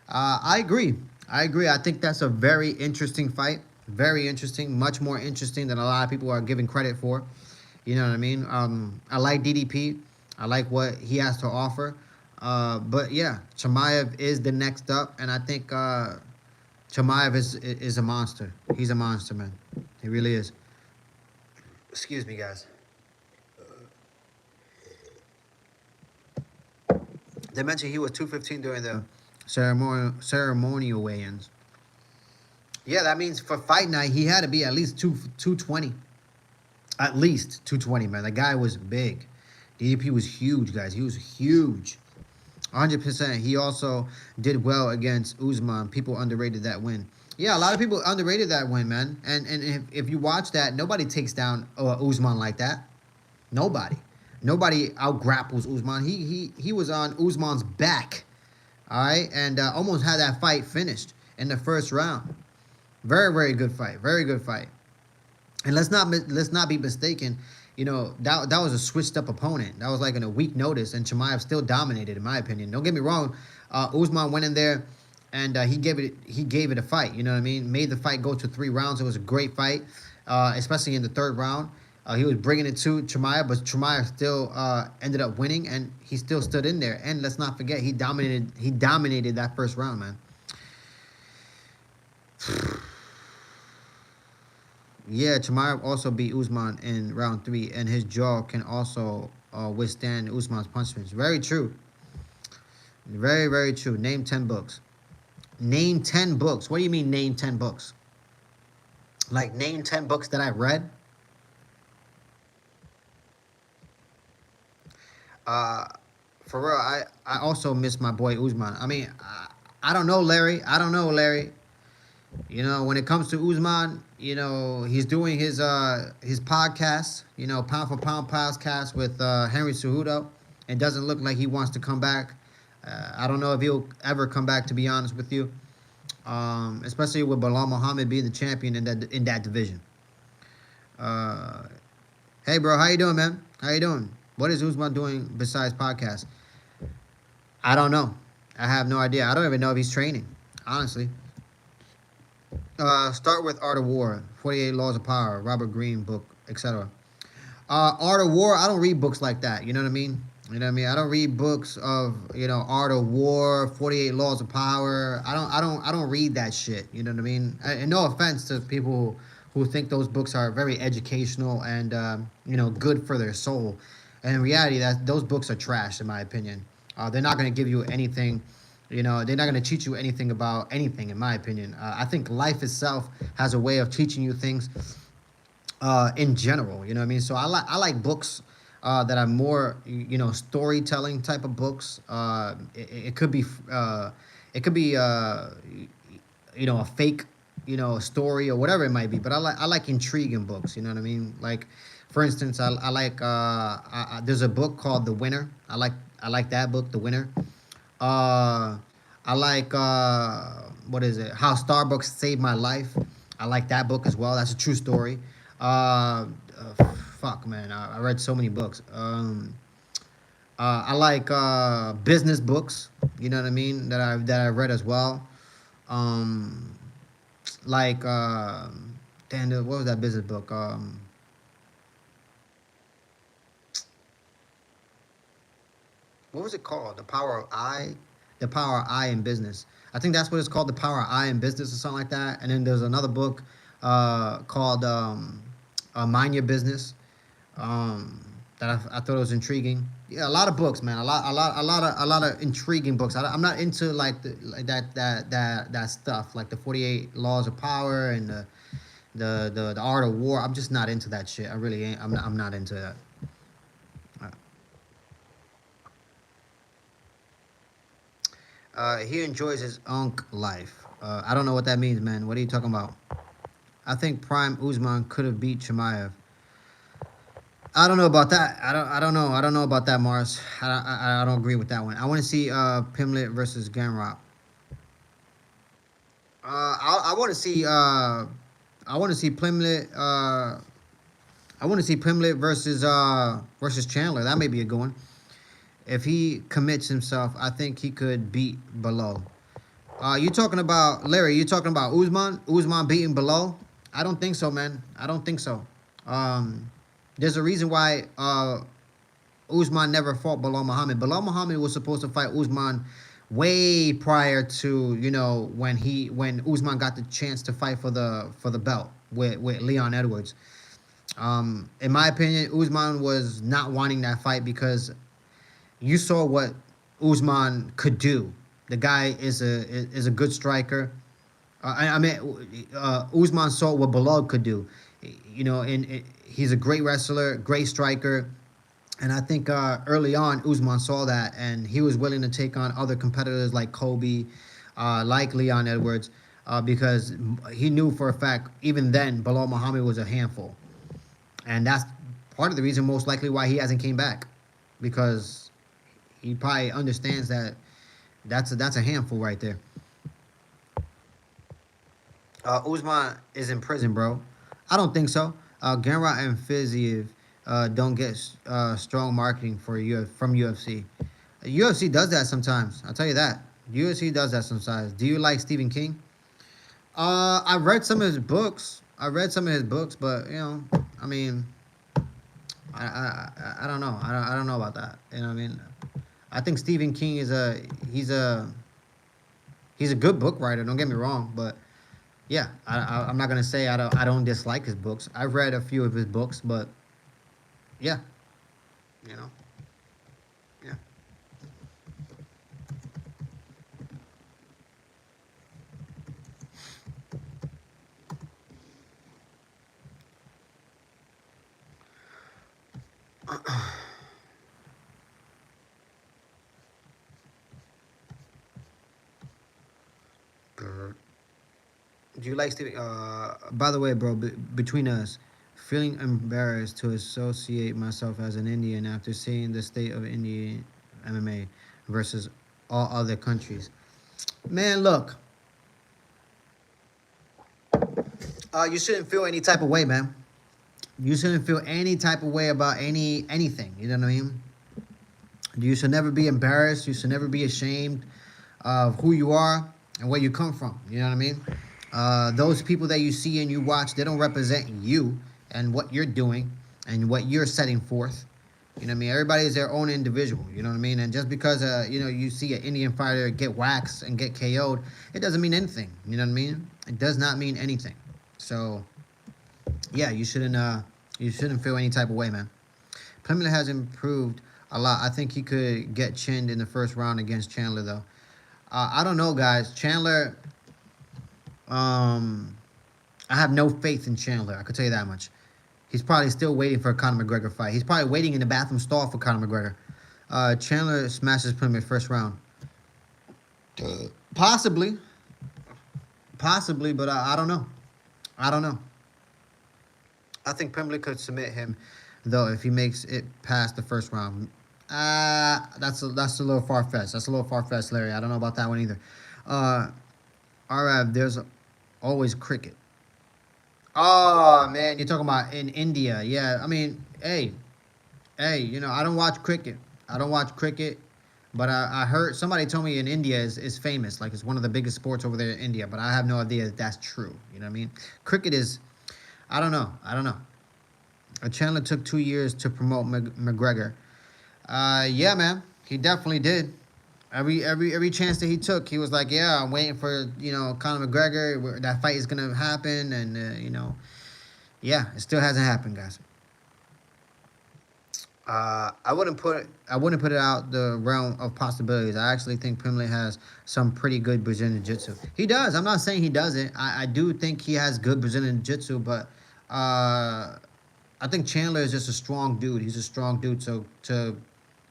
I agree. I agree. I think that's a very interesting fight. Very interesting. Much more interesting than a lot of people are giving credit for. You know what I mean? I like DDP. I like what he has to offer. But yeah, Chimaev is the next up, and I think Chimaev is a monster. He's a monster, man. He really is. Excuse me, guys. They mentioned he was 215 during the ceremonial weigh-ins. Yeah, that means for fight night, he had to be at least 220. At least 220, man. The guy was big. DDP was huge, guys. He was huge. 100%. He also did well against Usman. People underrated that win. Yeah, a lot of people underrated that win, man. And if you watch that, nobody takes down Usman like that. Nobody. Nobody out-grapples Usman. He was on Usman's back, all right, and almost had that fight finished in the first round. Very, very good fight. Very good fight. And let's not be mistaken. You know, that was a switched-up opponent. That was like in a week notice, and Chimaev still dominated, in my opinion. Don't get me wrong. Usman went in there, and he gave it a fight. You know what I mean? Made the fight go to 3 rounds. It was a great fight, especially in the 3rd round. He was bringing it to Chimaev, but Chimaev still ended up winning, and he still stood in there. And let's not forget, he dominated that first round, man. Yeah, Chimaev also beat Usman in round 3, and his jaw can also withstand Usman's punishments. Very true. Very, very true. Name 10 books. Name 10 books. What do you mean name 10 books? Like, name 10 books that I read? For real, I also miss my boy Usman. I mean, I don't know, Larry. I don't know, Larry. You know, when it comes to Usman, you know, he's doing his podcast, you know, Pound for Pound podcast with Henry Cejudo. It doesn't look like he wants to come back. I don't know if he'll ever come back, to be honest with you. Especially with Bilal Muhammad being the champion in that division. Hey, bro, how you doing, man? How you doing? What is Usman doing besides podcast? I don't know. I have no idea. I don't even know if he's training, honestly. Start with Art of War, 48 Laws of Power, Robert Greene book, etc. Art of War, I don't read books like that. You know what I mean? You know what I mean? I don't read books of, you know, Art of War, 48 Laws of Power. I don't read that shit. You know what I mean? And no offense to people who think those books are very educational and you know, good for their soul. And in reality, those books are trash, in my opinion. They're not going to give you anything. You know, they're not going to teach you anything about anything, in my opinion. I think life itself has a way of teaching you things in general. You know what I mean? So I like books that are more, you know, storytelling type of books. It could be you know, a fake, you know, story or whatever it might be. But I like intriguing books. You know what I mean? Like, for instance, I like there's a book called The Winner. I like that book, The Winner. I like what is it? How Starbucks Saved My Life. I like that book as well. That's a true story. fuck, man. I read so many books. I like business books. You know what I mean? That I read as well. Um, like damn, what was that business book? What was it called? The Power of I in Business. I think that's what it's called, The Power of I in Business or something like that. And then there's another book called Mind Your Business. That I thought was intriguing. Yeah, a lot of books, man. A lot of intriguing books. I'm not into like that stuff, like the 48 Laws of Power and the Art of War. I'm just not into that shit. I really ain't. I'm not into that. He enjoys his unk life. I don't know what that means, man. What are you talking about? I think Prime Usman could have beat Chimaev. I don't know about that. I don't know. I don't know about that, Mars. I don't agree with that one. I want to see Pimlet versus Ganrop. I want to see I want to see Pimlet I want to see Pimlet versus Chandler. That may be a good one. If he commits himself, I think he could beat Below. You talking about Larry? You talking about Usman? Usman beating Below? I don't think so, man. I don't think so. There's a reason why Usman never fought Belal Muhammad. Belal Muhammad was supposed to fight Usman way prior to when Usman got the chance to fight for the belt with Leon Edwards. In my opinion, Usman was not wanting that fight because you saw what Usman could do. The guy is a good striker. Usman saw what Belal could do. He's a great wrestler, great striker. And I think early on, Usman saw that, and he was willing to take on other competitors like Kobe, like Leon Edwards, because he knew for a fact, even then, Belal Muhammad was a handful. And that's part of the reason, most likely, why he hasn't came back. Because he probably understands that that's a handful right there. Usman is in prison, bro. I don't think so. Genra and Fiziev don't get strong marketing from UFC. UFC does that sometimes. I'll tell you that. UFC does that sometimes. Do you like Stephen King? I read some of his books. But I mean, I don't know. I don't know about that. You know what I mean? I think Stephen King is he's a good book writer. Don't get me wrong, but yeah, I'm not gonna say I don't dislike his books. I've read a few of his books, but yeah, you know, yeah. Do you like Stevie? By the way, bro, between us, feeling embarrassed to associate myself as an Indian after seeing the state of Indian MMA versus all other countries. Man, look, you shouldn't feel any type of way, man. You shouldn't feel any type of way about anything. You know what I mean? You should never be embarrassed. You should never be ashamed of who you are and where you come from. You know what I mean? Those people that you see and you watch, they don't represent you and what you're doing and what you're setting forth. You know what I mean? Everybody is their own individual. You know what I mean? And just because you see an Indian fighter get waxed and get KO'd, it doesn't mean anything. You know what I mean? It does not mean anything. So yeah, you shouldn't feel any type of way, man. Pimlet has improved a lot. I think he could get chinned in the first round against Chandler, though. I don't know, guys. Chandler, I have no faith in Chandler. I could tell you that much. He's probably still waiting for a Conor McGregor fight. He's probably waiting in the bathroom stall for Conor McGregor. Chandler smashes Pimlet first round. Possibly, but I don't know. I don't know. I think Pimlet could submit him, though, if he makes it past the first round. That's a little far-fetched. That's a little far-fetched, Larry. I don't know about that one either. Alright, there's always cricket. Oh, man, you're talking about in India. Yeah, I mean, hey, hey, you know, I don't watch cricket. I don't watch cricket, but I heard somebody told me in India is famous, like it's one of the biggest sports over there in India. But I have no idea if that's true. You know what I mean? Cricket is, I don't know. I don't know. Chandler took 2 years to promote McGregor. Yeah, man, he definitely did. Every chance that he took, he was like, yeah, I'm waiting for Conor McGregor. That fight is gonna happen, and yeah, it still hasn't happened, guys. I wouldn't put it out the realm of possibilities. I actually think Pimlet has some pretty good Brazilian Jiu-Jitsu. He does. I'm not saying he doesn't. I do think he has good Brazilian Jiu-Jitsu, but I think Chandler is just a strong dude. He's a strong dude. So to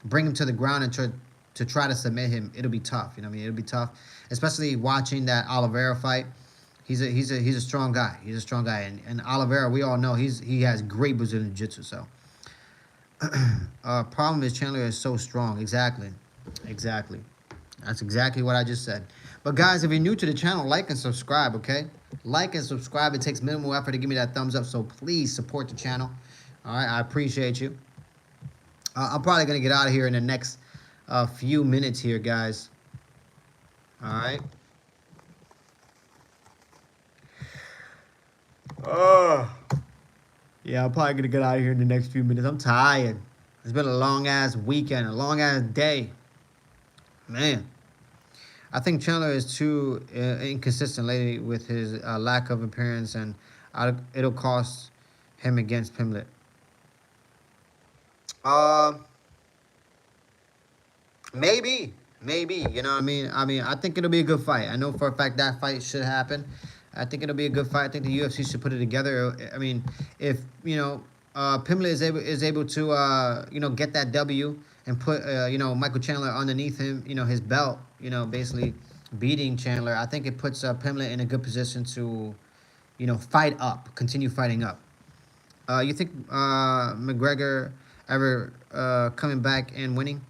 bring him to the ground and to try to submit him, it'll be tough. You know what I mean? It'll be tough, especially watching that Oliveira fight. He's a strong guy. He's a strong guy, and Oliveira, we all know he has great Brazilian Jiu-Jitsu. So. Problem is Chandler is so strong. Exactly. That's exactly what I just said. But guys, if you're new to the channel, like and subscribe, okay? Like and subscribe. It takes minimal effort to give me that thumbs up, so please support the channel. All right, I appreciate you. I'm probably going to get out of here in the next few minutes here, guys. All right. Yeah, I'm probably going to get out of here in the next few minutes. I'm tired. It's been a long-ass weekend, a long-ass day. Man. I think Chandler is too inconsistent lately with his lack of appearance, and it'll cost him against Pimlet. Maybe. You know what I mean? I think it'll be a good fight. I know for a fact that fight should happen. I think it'll be a good fight. I think the UFC should put it together. I mean, if Pimlet is able to get that W and put Michael Chandler underneath him, his belt, basically beating Chandler, I think it puts Pimlet in a good position to fight up, continue fighting up. You think McGregor ever coming back and winning?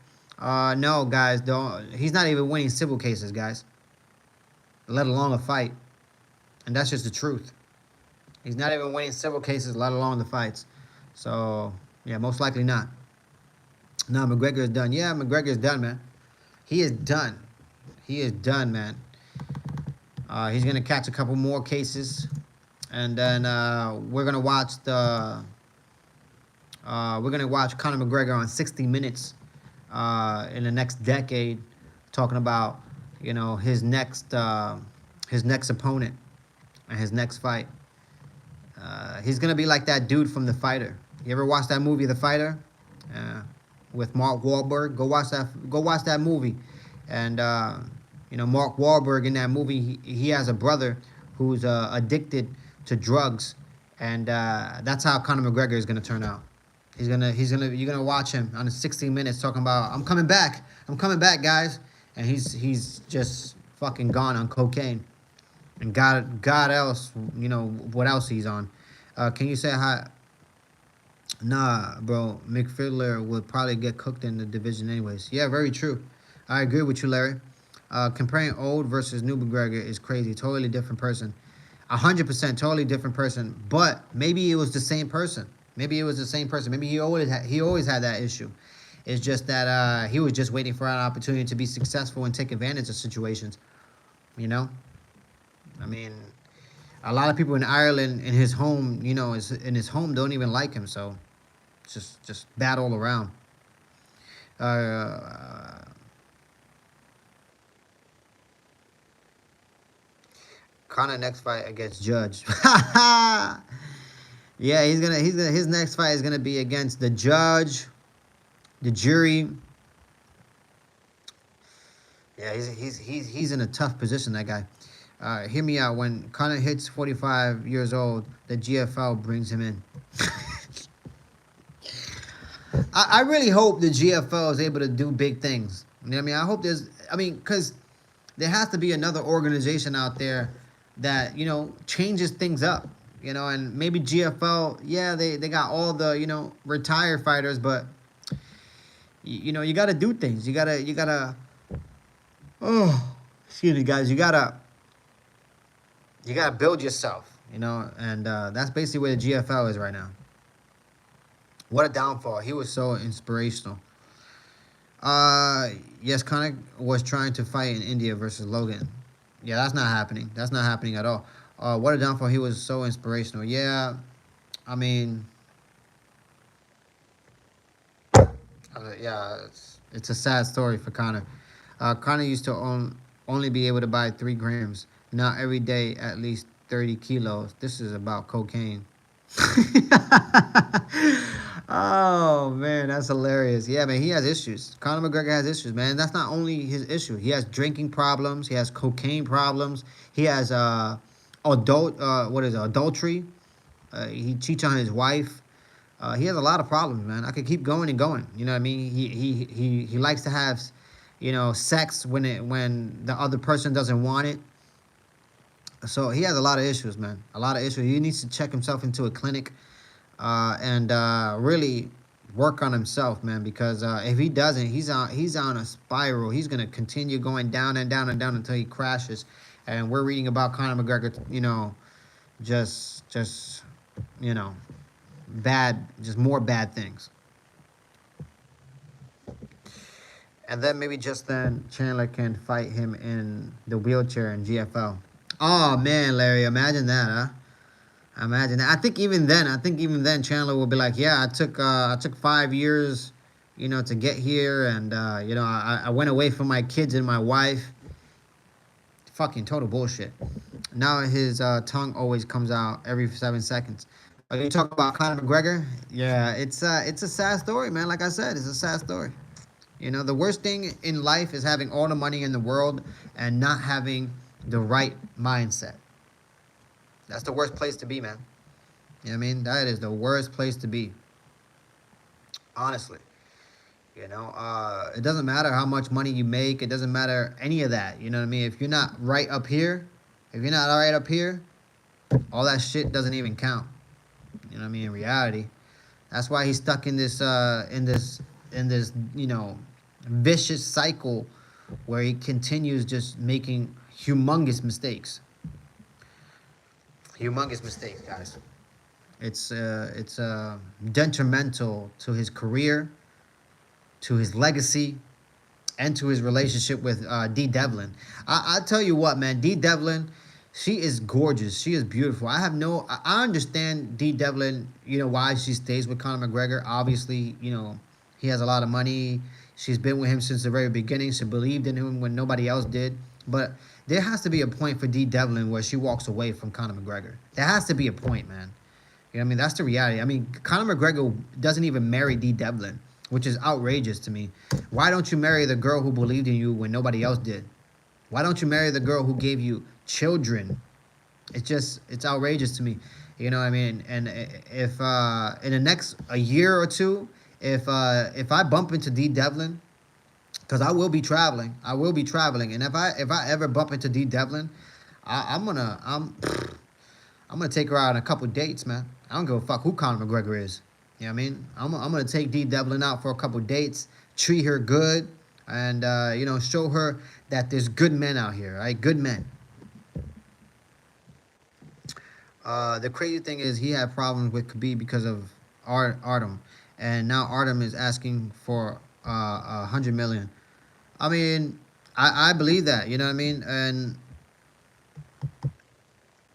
No, guys, don't. He's not even winning civil cases, guys, let alone a fight. And that's just the truth. He's not even winning civil cases, let alone the fights. So, yeah, most likely not. No, McGregor is done. Yeah, McGregor is done, man. He is done. He is done, man. He's going to catch a couple more cases. And then we're going to watch Conor McGregor on 60 Minutes in the next decade, talking about, his next opponent and his next fight. He's gonna be like that dude from The Fighter. You ever watch that movie, The Fighter, with Mark Wahlberg? Go watch that movie. And Mark Wahlberg in that movie, he has a brother who's addicted to drugs, and that's how Conor McGregor is gonna turn out. You're gonna watch him on 60 Minutes talking about, I'm coming back, guys, and he's just fucking gone on cocaine. And God else, what else he's on. Can you say hi? Nah, bro. Mick Fiddler would probably get cooked in the division anyways. Yeah, very true. I agree with you, Larry. Comparing old versus new McGregor is crazy. Totally different person. 100% totally different person. But maybe it was the same person. Maybe he always had that issue. It's just that he was just waiting for an opportunity to be successful and take advantage of situations. I mean, a lot of people in Ireland, in his home, don't even like him. So, it's just bad all around. Conor next fight against Judge. Yeah, his next fight is gonna be against the judge, the jury. Yeah, he's in a tough position, that guy. Hear me out. When Conor hits 45 years old, the GFL brings him in. I really hope the GFL is able to do big things. You know what I mean? Because there has to be another organization out there that, changes things up. And maybe GFL, yeah, they got all the, retired fighters, but, you got to do things. You got to, oh, excuse me, guys. You got to build yourself, and that's basically where the GFL is right now. What a downfall. He was so inspirational. Uh, yes, Conor was trying to fight in India versus Logan. Yeah, that's not happening. That's not happening at all. What a downfall. He was so inspirational. Yeah, I mean, yeah, it's a sad story for Conor. Conor used to only be able to buy 3 grams. Now every day at least 30 kilos. This is about cocaine. Oh man, that's hilarious. Yeah, man, he has issues. Conor McGregor has issues, man. That's not only his issue. He has drinking problems. He has cocaine problems. He has adultery. He cheats on his wife. He has a lot of problems, man. I could keep going and going. You know what I mean? He likes to have, sex when the other person doesn't want it. So he has a lot of issues, man. A lot of issues. He needs to check himself into a clinic and really work on himself, man. Because if he doesn't, he's on a spiral. He's gonna continue going down and down and down until he crashes. And we're reading about Conor McGregor, just you know, just more bad things. And then maybe just then Chandler can fight him in the wheelchair in GFL. Oh man, Larry, imagine that, huh? Imagine that. I think even then, Chandler will be like, "Yeah, I took 5 years, to get here, and I went away from my kids and my wife. Fucking total bullshit." Now his tongue always comes out every 7 seconds. You talk about Conor McGregor? Yeah, it's a sad story, man. Like I said, it's a sad story. The worst thing in life is having all the money in the world and not having the right mindset. That's the worst place to be, man. You know what I mean? That is the worst place to be. Honestly. It doesn't matter how much money you make. It doesn't matter any of that. You know what I mean? If you're not right up here, all that shit doesn't even count. You know what I mean? In reality, that's why he's stuck in this vicious cycle where he continues just making humongous mistakes, guys. It's detrimental to his career, to his legacy, and to his relationship with D Devlin. I tell you what, man, D Devlin, she is gorgeous. She is beautiful. I understand D Devlin, why she stays with Conor McGregor. Obviously, he has a lot of money. She's been with him since the very beginning. She believed in him when nobody else did. But there has to be a point for D Devlin where she walks away from Conor McGregor. There has to be a point, man. You know what I mean? That's the reality. I mean, Conor McGregor doesn't even marry D Devlin, which is outrageous to me. Why don't you marry the girl who believed in you when nobody else did? Why don't you marry the girl who gave you children? It's outrageous to me. You know what I mean? And if in the next a year or two, if I bump into D Devlin, because I will be traveling, and if I ever bump into D Devlin, I'm gonna take her out on a couple dates, man. I don't give a fuck who Conor McGregor is. You know what I mean? I'm gonna take D Devlin out for a couple dates, treat her good, and show her that there's good men out here, right? Good men. The crazy thing is he had problems with Khabib because of Artem, and now Artem is asking for 100 million. I mean, I believe that. You know what I mean? And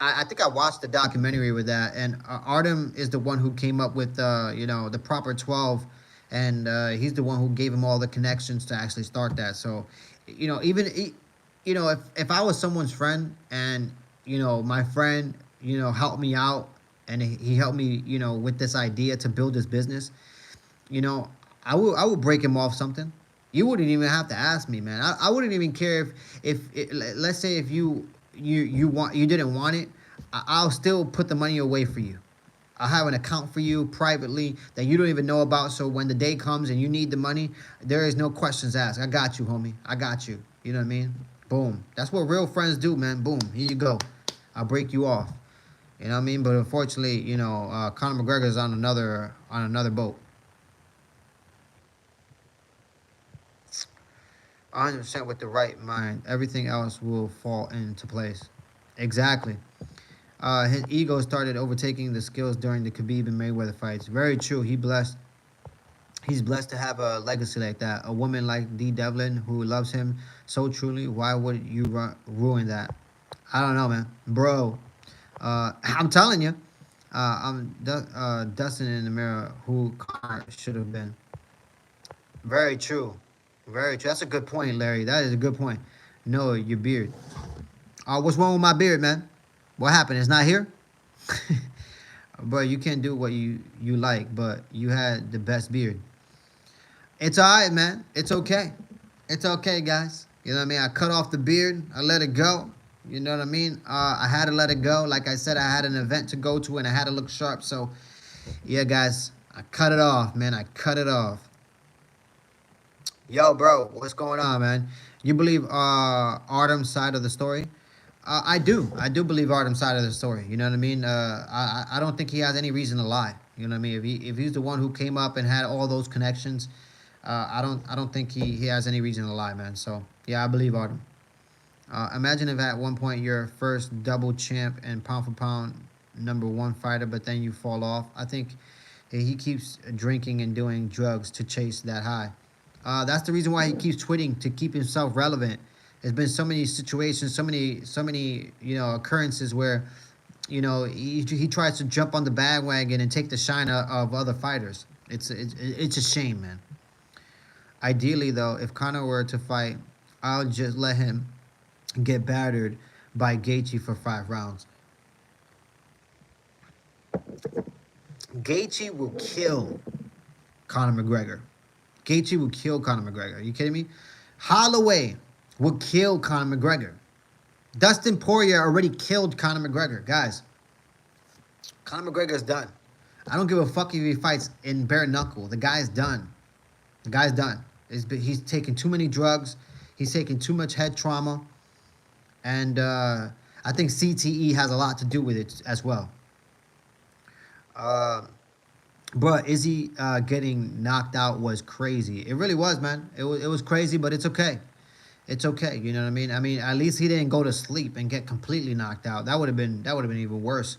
I think I watched the documentary with that, and Artem is the one who came up with the proper 12, and he's the one who gave him all the connections to actually start that. So, if I was someone's friend and my friend helped me out and he helped me with this idea to build this business, you know, I would break him off something. You wouldn't even have to ask me, man. I wouldn't even care let's say if you didn't want it, I'll still put the money away for you. I'll have an account for you privately that you don't even know about. So when the day comes and you need the money, there is no questions asked. I got you, homie. I got you. You know what I mean? Boom. That's what real friends do, man. Boom. Here you go. I'll break you off. You know what I mean? But unfortunately, Conor McGregor is on another boat. 100% with the right mind, everything else will fall into place. Exactly. His ego started overtaking the skills during the Khabib and Mayweather fights. Very true. He's blessed to have a legacy like that. A woman like Dee Devlin who loves him so truly. Why would you ruin that? I don't know, man. Bro, I'm telling you, Dustin in the mirror who Conor should have been. Very true. Very true. That's a good point, Larry. That is a good point. No, your beard. What's wrong with my beard, man? What happened? It's not here? Bro, you can't do what you like, but you had the best beard. It's alright, man. It's okay. It's okay, guys. You know what I mean? I cut off the beard. I let it go. You know what I mean? I had to let it go. Like I said, I had an event to go to, and I had to look sharp. So, yeah, guys. I cut it off, man. I cut it off. Yo, bro. What's going on, man? You believe Artem's side of the story? I do. I do believe Artem's side of the story. You know what I mean? I don't think he has any reason to lie. You know what I mean? If he's the one who came up and had all those connections, I don't think he has any reason to lie, man. So yeah, I believe Artem. Imagine if at one point you're first double champ and pound for pound #1 fighter, but then you fall off. I think he keeps drinking and doing drugs to chase that high. That's the reason why he keeps tweeting, to keep himself relevant. There's been so many situations, so many occurrences where, he tries to jump on the bandwagon and take the shine of other fighters. It's a shame, man. Ideally, though, if Conor were to fight, I'll just let him get battered by Gaethje for 5 rounds. Gaethje will kill Conor McGregor. Gaethje will kill Conor McGregor. Are you kidding me? Holloway will kill Conor McGregor. Dustin Poirier already killed Conor McGregor. Guys, Conor McGregor is done. I don't give a fuck if he fights in bare knuckle. The guy's done. The guy's done. He's taken too many drugs. He's taken too much head trauma. And I think CTE has a lot to do with it as well. But Izzy getting knocked out was crazy. It really was, man. It was crazy, but it's okay. It's okay. You know what I mean? I mean, at least he didn't go to sleep and get completely knocked out. That would have been even worse.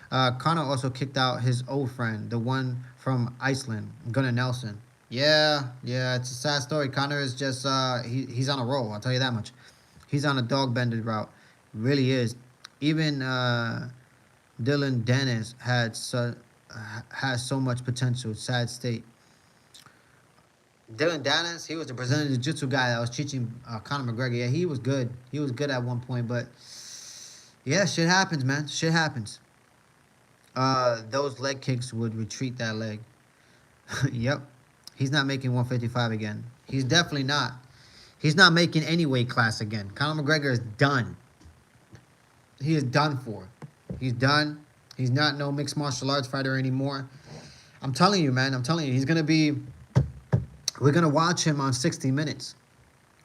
Conor also kicked out his old friend, the one from Iceland, Gunnar Nelson. Yeah, it's a sad story. Conor is just he's on a roll. I'll tell you that much. He's on a dog-bended route. Really is. Even Dylan Dennis has so much potential. Sad state. Dylan Dennis, he was the Brazilian Jiu-Jitsu guy that was teaching Conor McGregor. Yeah, he was good. He was good at one point, but yeah, shit happens, man. Shit happens. Those leg kicks would retreat that leg. Yep. He's not making 155 again. He's definitely not. He's not making any weight class again. Conor McGregor is done. He is done for. He's done. He's not no mixed martial arts fighter anymore. I'm telling you, man. I'm telling you. He's going to be... We're going to watch him on 60 Minutes.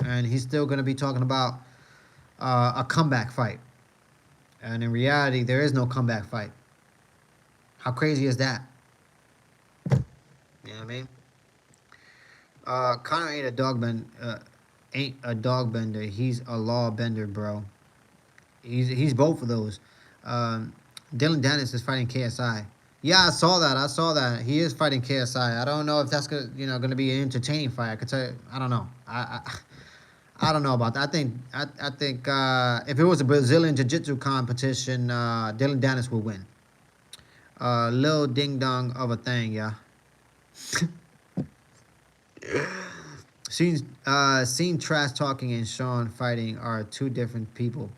And he's still going to be talking about a comeback fight. And in reality, there is no comeback fight. How crazy is that? You know what I mean? Conor ain't a dog bender. He's a law bender, bro. He's both of those. Dylan Dennis is fighting KSI. Yeah, I saw that. He is fighting KSI. I don't know if that's gonna be an entertaining fight. I could tell you, I don't know. I don't know about that. I think if it was a Brazilian Jiu-Jitsu competition, Dylan Dennis would win. Little ding dong of a thing, yeah. Seeing trash talking and Sean fighting are two different people.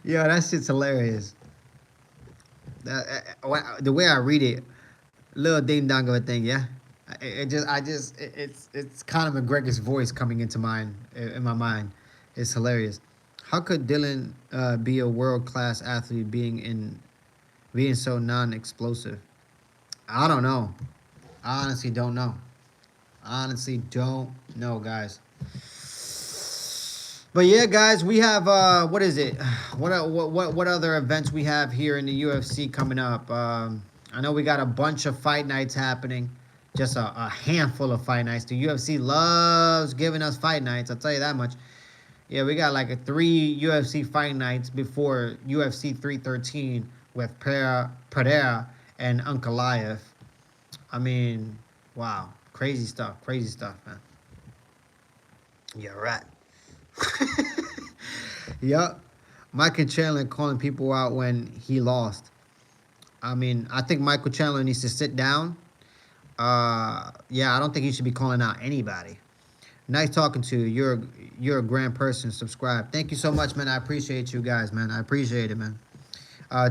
Yo, that shit's hilarious. The way I read it, little ding dong of a thing, yeah. It's Conor McGregor's voice coming into my mind. It's hilarious. How could Dylan be a world-class athlete being so non-explosive? I don't know. I honestly don't know. Guys. But yeah, guys, we have what is it? What other events we have here in the UFC coming up? I know we got a bunch of fight nights happening. just a handful of fight nights. The UFC loves giving us fight nights. I'll tell you that much. Yeah, we got like 3 UFC fight nights before UFC 313 with Pereira and Ankalaev. I mean, wow, crazy stuff, man. Yeah, right. Yup. Michael Chandler calling people out when he lost. I mean, I think Michael Chandler needs to sit down. Yeah, I don't think he should be calling out anybody. Nice talking to you. You're a grand person. Subscribe. Thank you so much, man. I appreciate you guys, man. I appreciate it, man.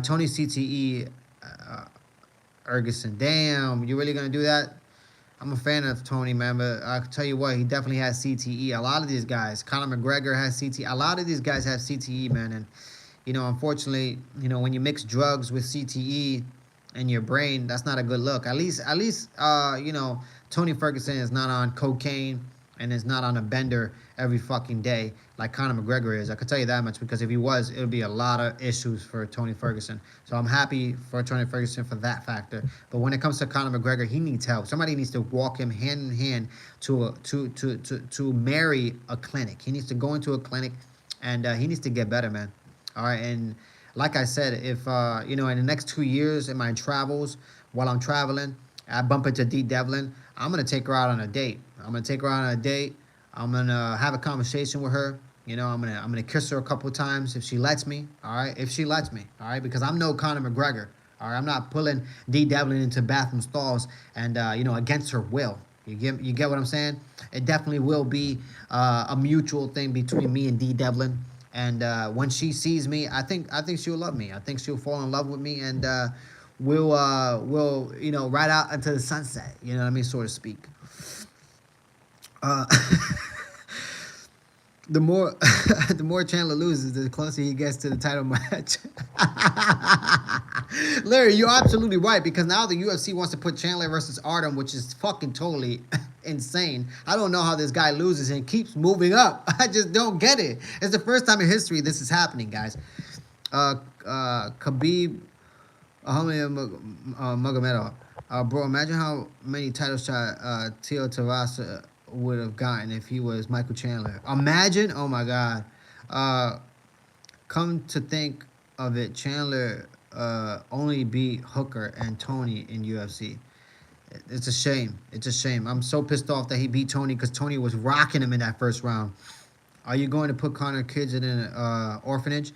Tony CTE Ergeson. Damn, you really gonna do that? I'm a fan of Tony, man, but I can tell you what, he definitely has CTE. A lot of these guys, Conor McGregor has CTE. A lot of these guys have CTE, man, and unfortunately, when you mix drugs with CTE in your brain, that's not a good look. At least, Tony Ferguson is not on cocaine and is not on a bender every fucking day like Conor McGregor is. I can tell you that much, because if he was, it would be a lot of issues for Tony Ferguson. So I'm happy for Tony Ferguson for that factor. But when it comes to Conor McGregor, he needs help. Somebody needs to walk him hand in hand to marry a clinic. He needs to go into a clinic, and he needs to get better, man. All right, and like I said, if in the next 2 years in my travels, while I'm traveling, I bump into Dee Devlin, I'm gonna take her out on a date. I'm gonna have a conversation with her. I'm gonna kiss her a couple of times if she lets me. All right, if she lets me. All right, because I'm no Conor McGregor. All right, I'm not pulling Dee Devlin into bathroom stalls and against her will. You get what I'm saying? It definitely will be a mutual thing between me and Dee Devlin. And when she sees me, I think she'll love me. I think she'll fall in love with me, and we'll ride out into the sunset. You know what I mean, so to speak. The more the more Chandler loses, the closer he gets to the title match. Larry, you're absolutely right, because now the UFC wants to put Chandler versus Artem, which is fucking totally insane. I don't know how this guy loses and keeps moving up. I just don't get it. It's the first time in history this is happening, guys. Khabib Magomedov. Bro, imagine how many title shots Teo Tavasa would have gotten if he was Michael Chandler. Imagine, oh my God. Come to think of it, Chandler only beat Hooker and Tony in UFC. It's a shame. It's a shame. I'm so pissed off that he beat Tony, because Tony was rocking him in that first round. Are you going to put Conor kids in an orphanage?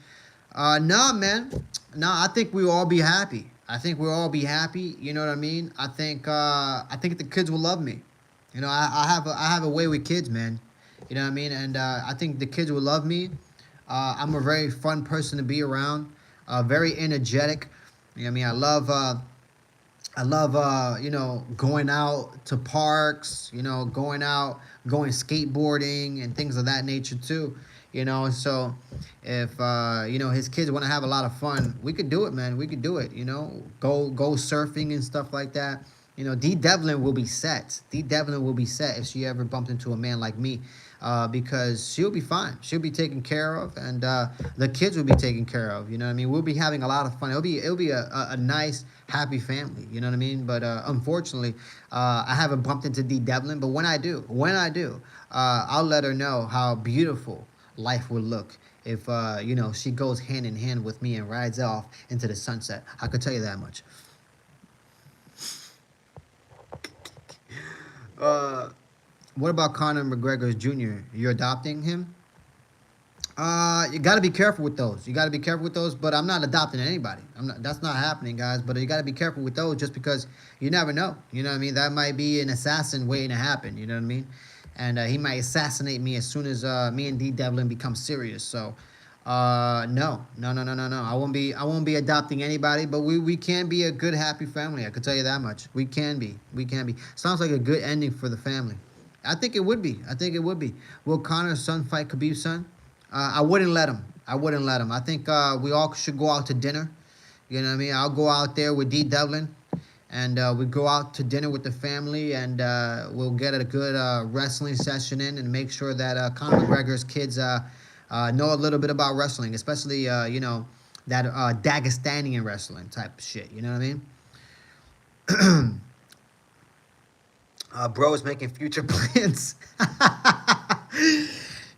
Nah, man. Nah, I think we'll all be happy. You know what I mean? I think the kids will love me. I have a way with kids, man. You know what I mean? And I think the kids will love me. I'm a very fun person to be around. Very energetic. You know what I mean? I love going out to parks. Going skateboarding and things of that nature too. So if his kids want to have a lot of fun, we could do it, man. We could do it. Go surfing and stuff like that. Dee Devlin will be set. Dee Devlin will be set if she ever bumped into a man like me, because she'll be fine. She'll be taken care of, and the kids will be taken care of. You know what I mean? We'll be having a lot of fun. It'll be a nice, happy family. You know what I mean? But unfortunately, I haven't bumped into Dee Devlin. But when I do, I'll let her know how beautiful life would look if she goes hand in hand with me and rides off into the sunset. I could tell you that much. What about Conor McGregor Jr.? You're adopting him? You got to be careful with those. But I'm not adopting anybody. That's not happening, guys. But you got to be careful with those, just because you never know. You know what I mean? That might be an assassin waiting to happen. You know what I mean? And he might assassinate me as soon as me and Dee Devlin become serious. So, no. I won't be adopting anybody. But we can be a good, happy family. I can tell you that much. We can be. Sounds like a good ending for the family. I think it would be. Will Conor's son fight Khabib's son? I wouldn't let him. I think we all should go out to dinner. You know what I mean? I'll go out there with Dee Devlin, and we go out to dinner with the family, and we'll get a good wrestling session in, and make sure that Conor McGregor's kids know a little bit about wrestling, especially that Dagestani wrestling type of shit. You know what I mean? Bro is making future plans.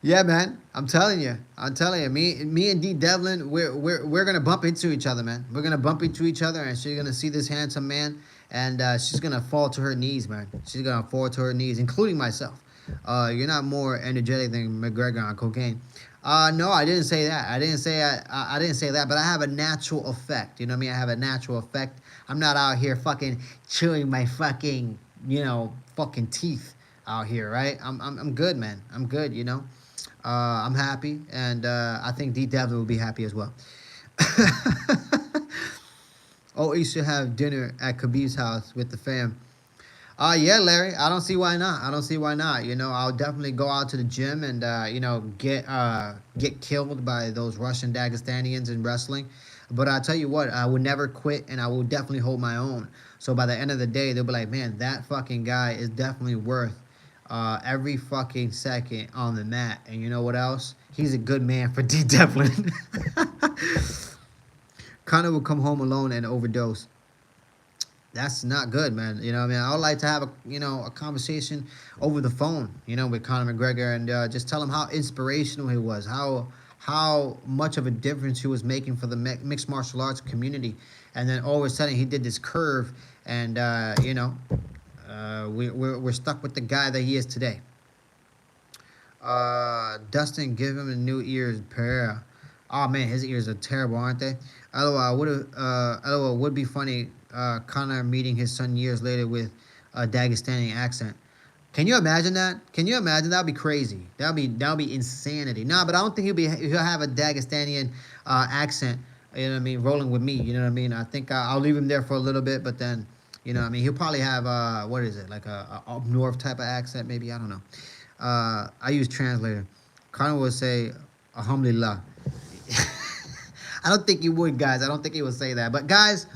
Yeah, man. I'm telling you. I'm telling you. Me and D Devlin, we're gonna bump into each other, man. We're gonna bump into each other, and she's gonna see this handsome man, and she's gonna fall to her knees, man. She's gonna fall to her knees, including myself. You're not more energetic than McGregor on cocaine. No, I didn't say that. I didn't say I didn't say that. But I have a natural effect. You know what I mean? I have a natural effect. I'm not out here fucking chewing my fucking fucking teeth out here, right? I'm good, man. I'm good. I'm happy, and I think D Devlin will be happy as well. Oh, you should have dinner at Khabib's house with the fam. Yeah, Larry. I don't see why not. I don't see why not. I'll definitely go out to the gym and get killed by those Russian Dagestanians in wrestling. But I tell you what, I would never quit, and I will definitely hold my own. So by the end of the day, they'll be like, man, that fucking guy is definitely worth every fucking second on the mat. And you know what else? He's a good man for D Devlin. Connor will come home alone and overdose. That's not good, man. You know what I mean? I would like to have a conversation over the phone, with Conor McGregor, and just tell him how inspirational he was, how much of a difference he was making for the mixed martial arts community. And then all of a sudden he did this curve, and we're stuck with the guy that he is today. Dustin, give him the new ears, Pereira. Oh man, his ears are terrible, aren't they? LOL would be funny. Conor meeting his son years later with a Dagestani accent. Can you imagine that? Can you imagine? That'd be crazy. That'd be insanity. Nah, but I don't think he'll have a Dagestanian accent. You know what I mean? Rolling with me. You know what I mean? I think I'll leave him there for a little bit, but then, he'll probably have what is it, like a up north type of accent, maybe. I don't know. I use translator. Conor would say, alhamdulillah. I don't think he would, guys. I don't think he would say that. But guys,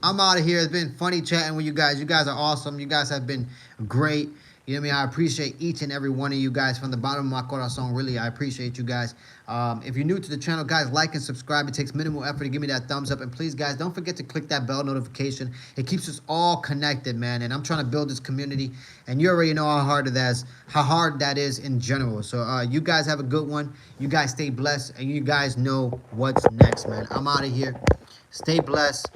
I'm out of here. It's been funny chatting with you guys. You guys are awesome. You guys have been great. You know what I mean? I appreciate each and every one of you guys from the bottom of my corazon. Really, I appreciate you guys. If you're new to the channel, guys, like and subscribe. It takes minimal effort to give me that thumbs up. And please, guys, don't forget to click that bell notification. It keeps us all connected, man. And I'm trying to build this community. And you already know how hard that is in general. So you guys have a good one. You guys stay blessed. And you guys know what's next, man. I'm out of here. Stay blessed.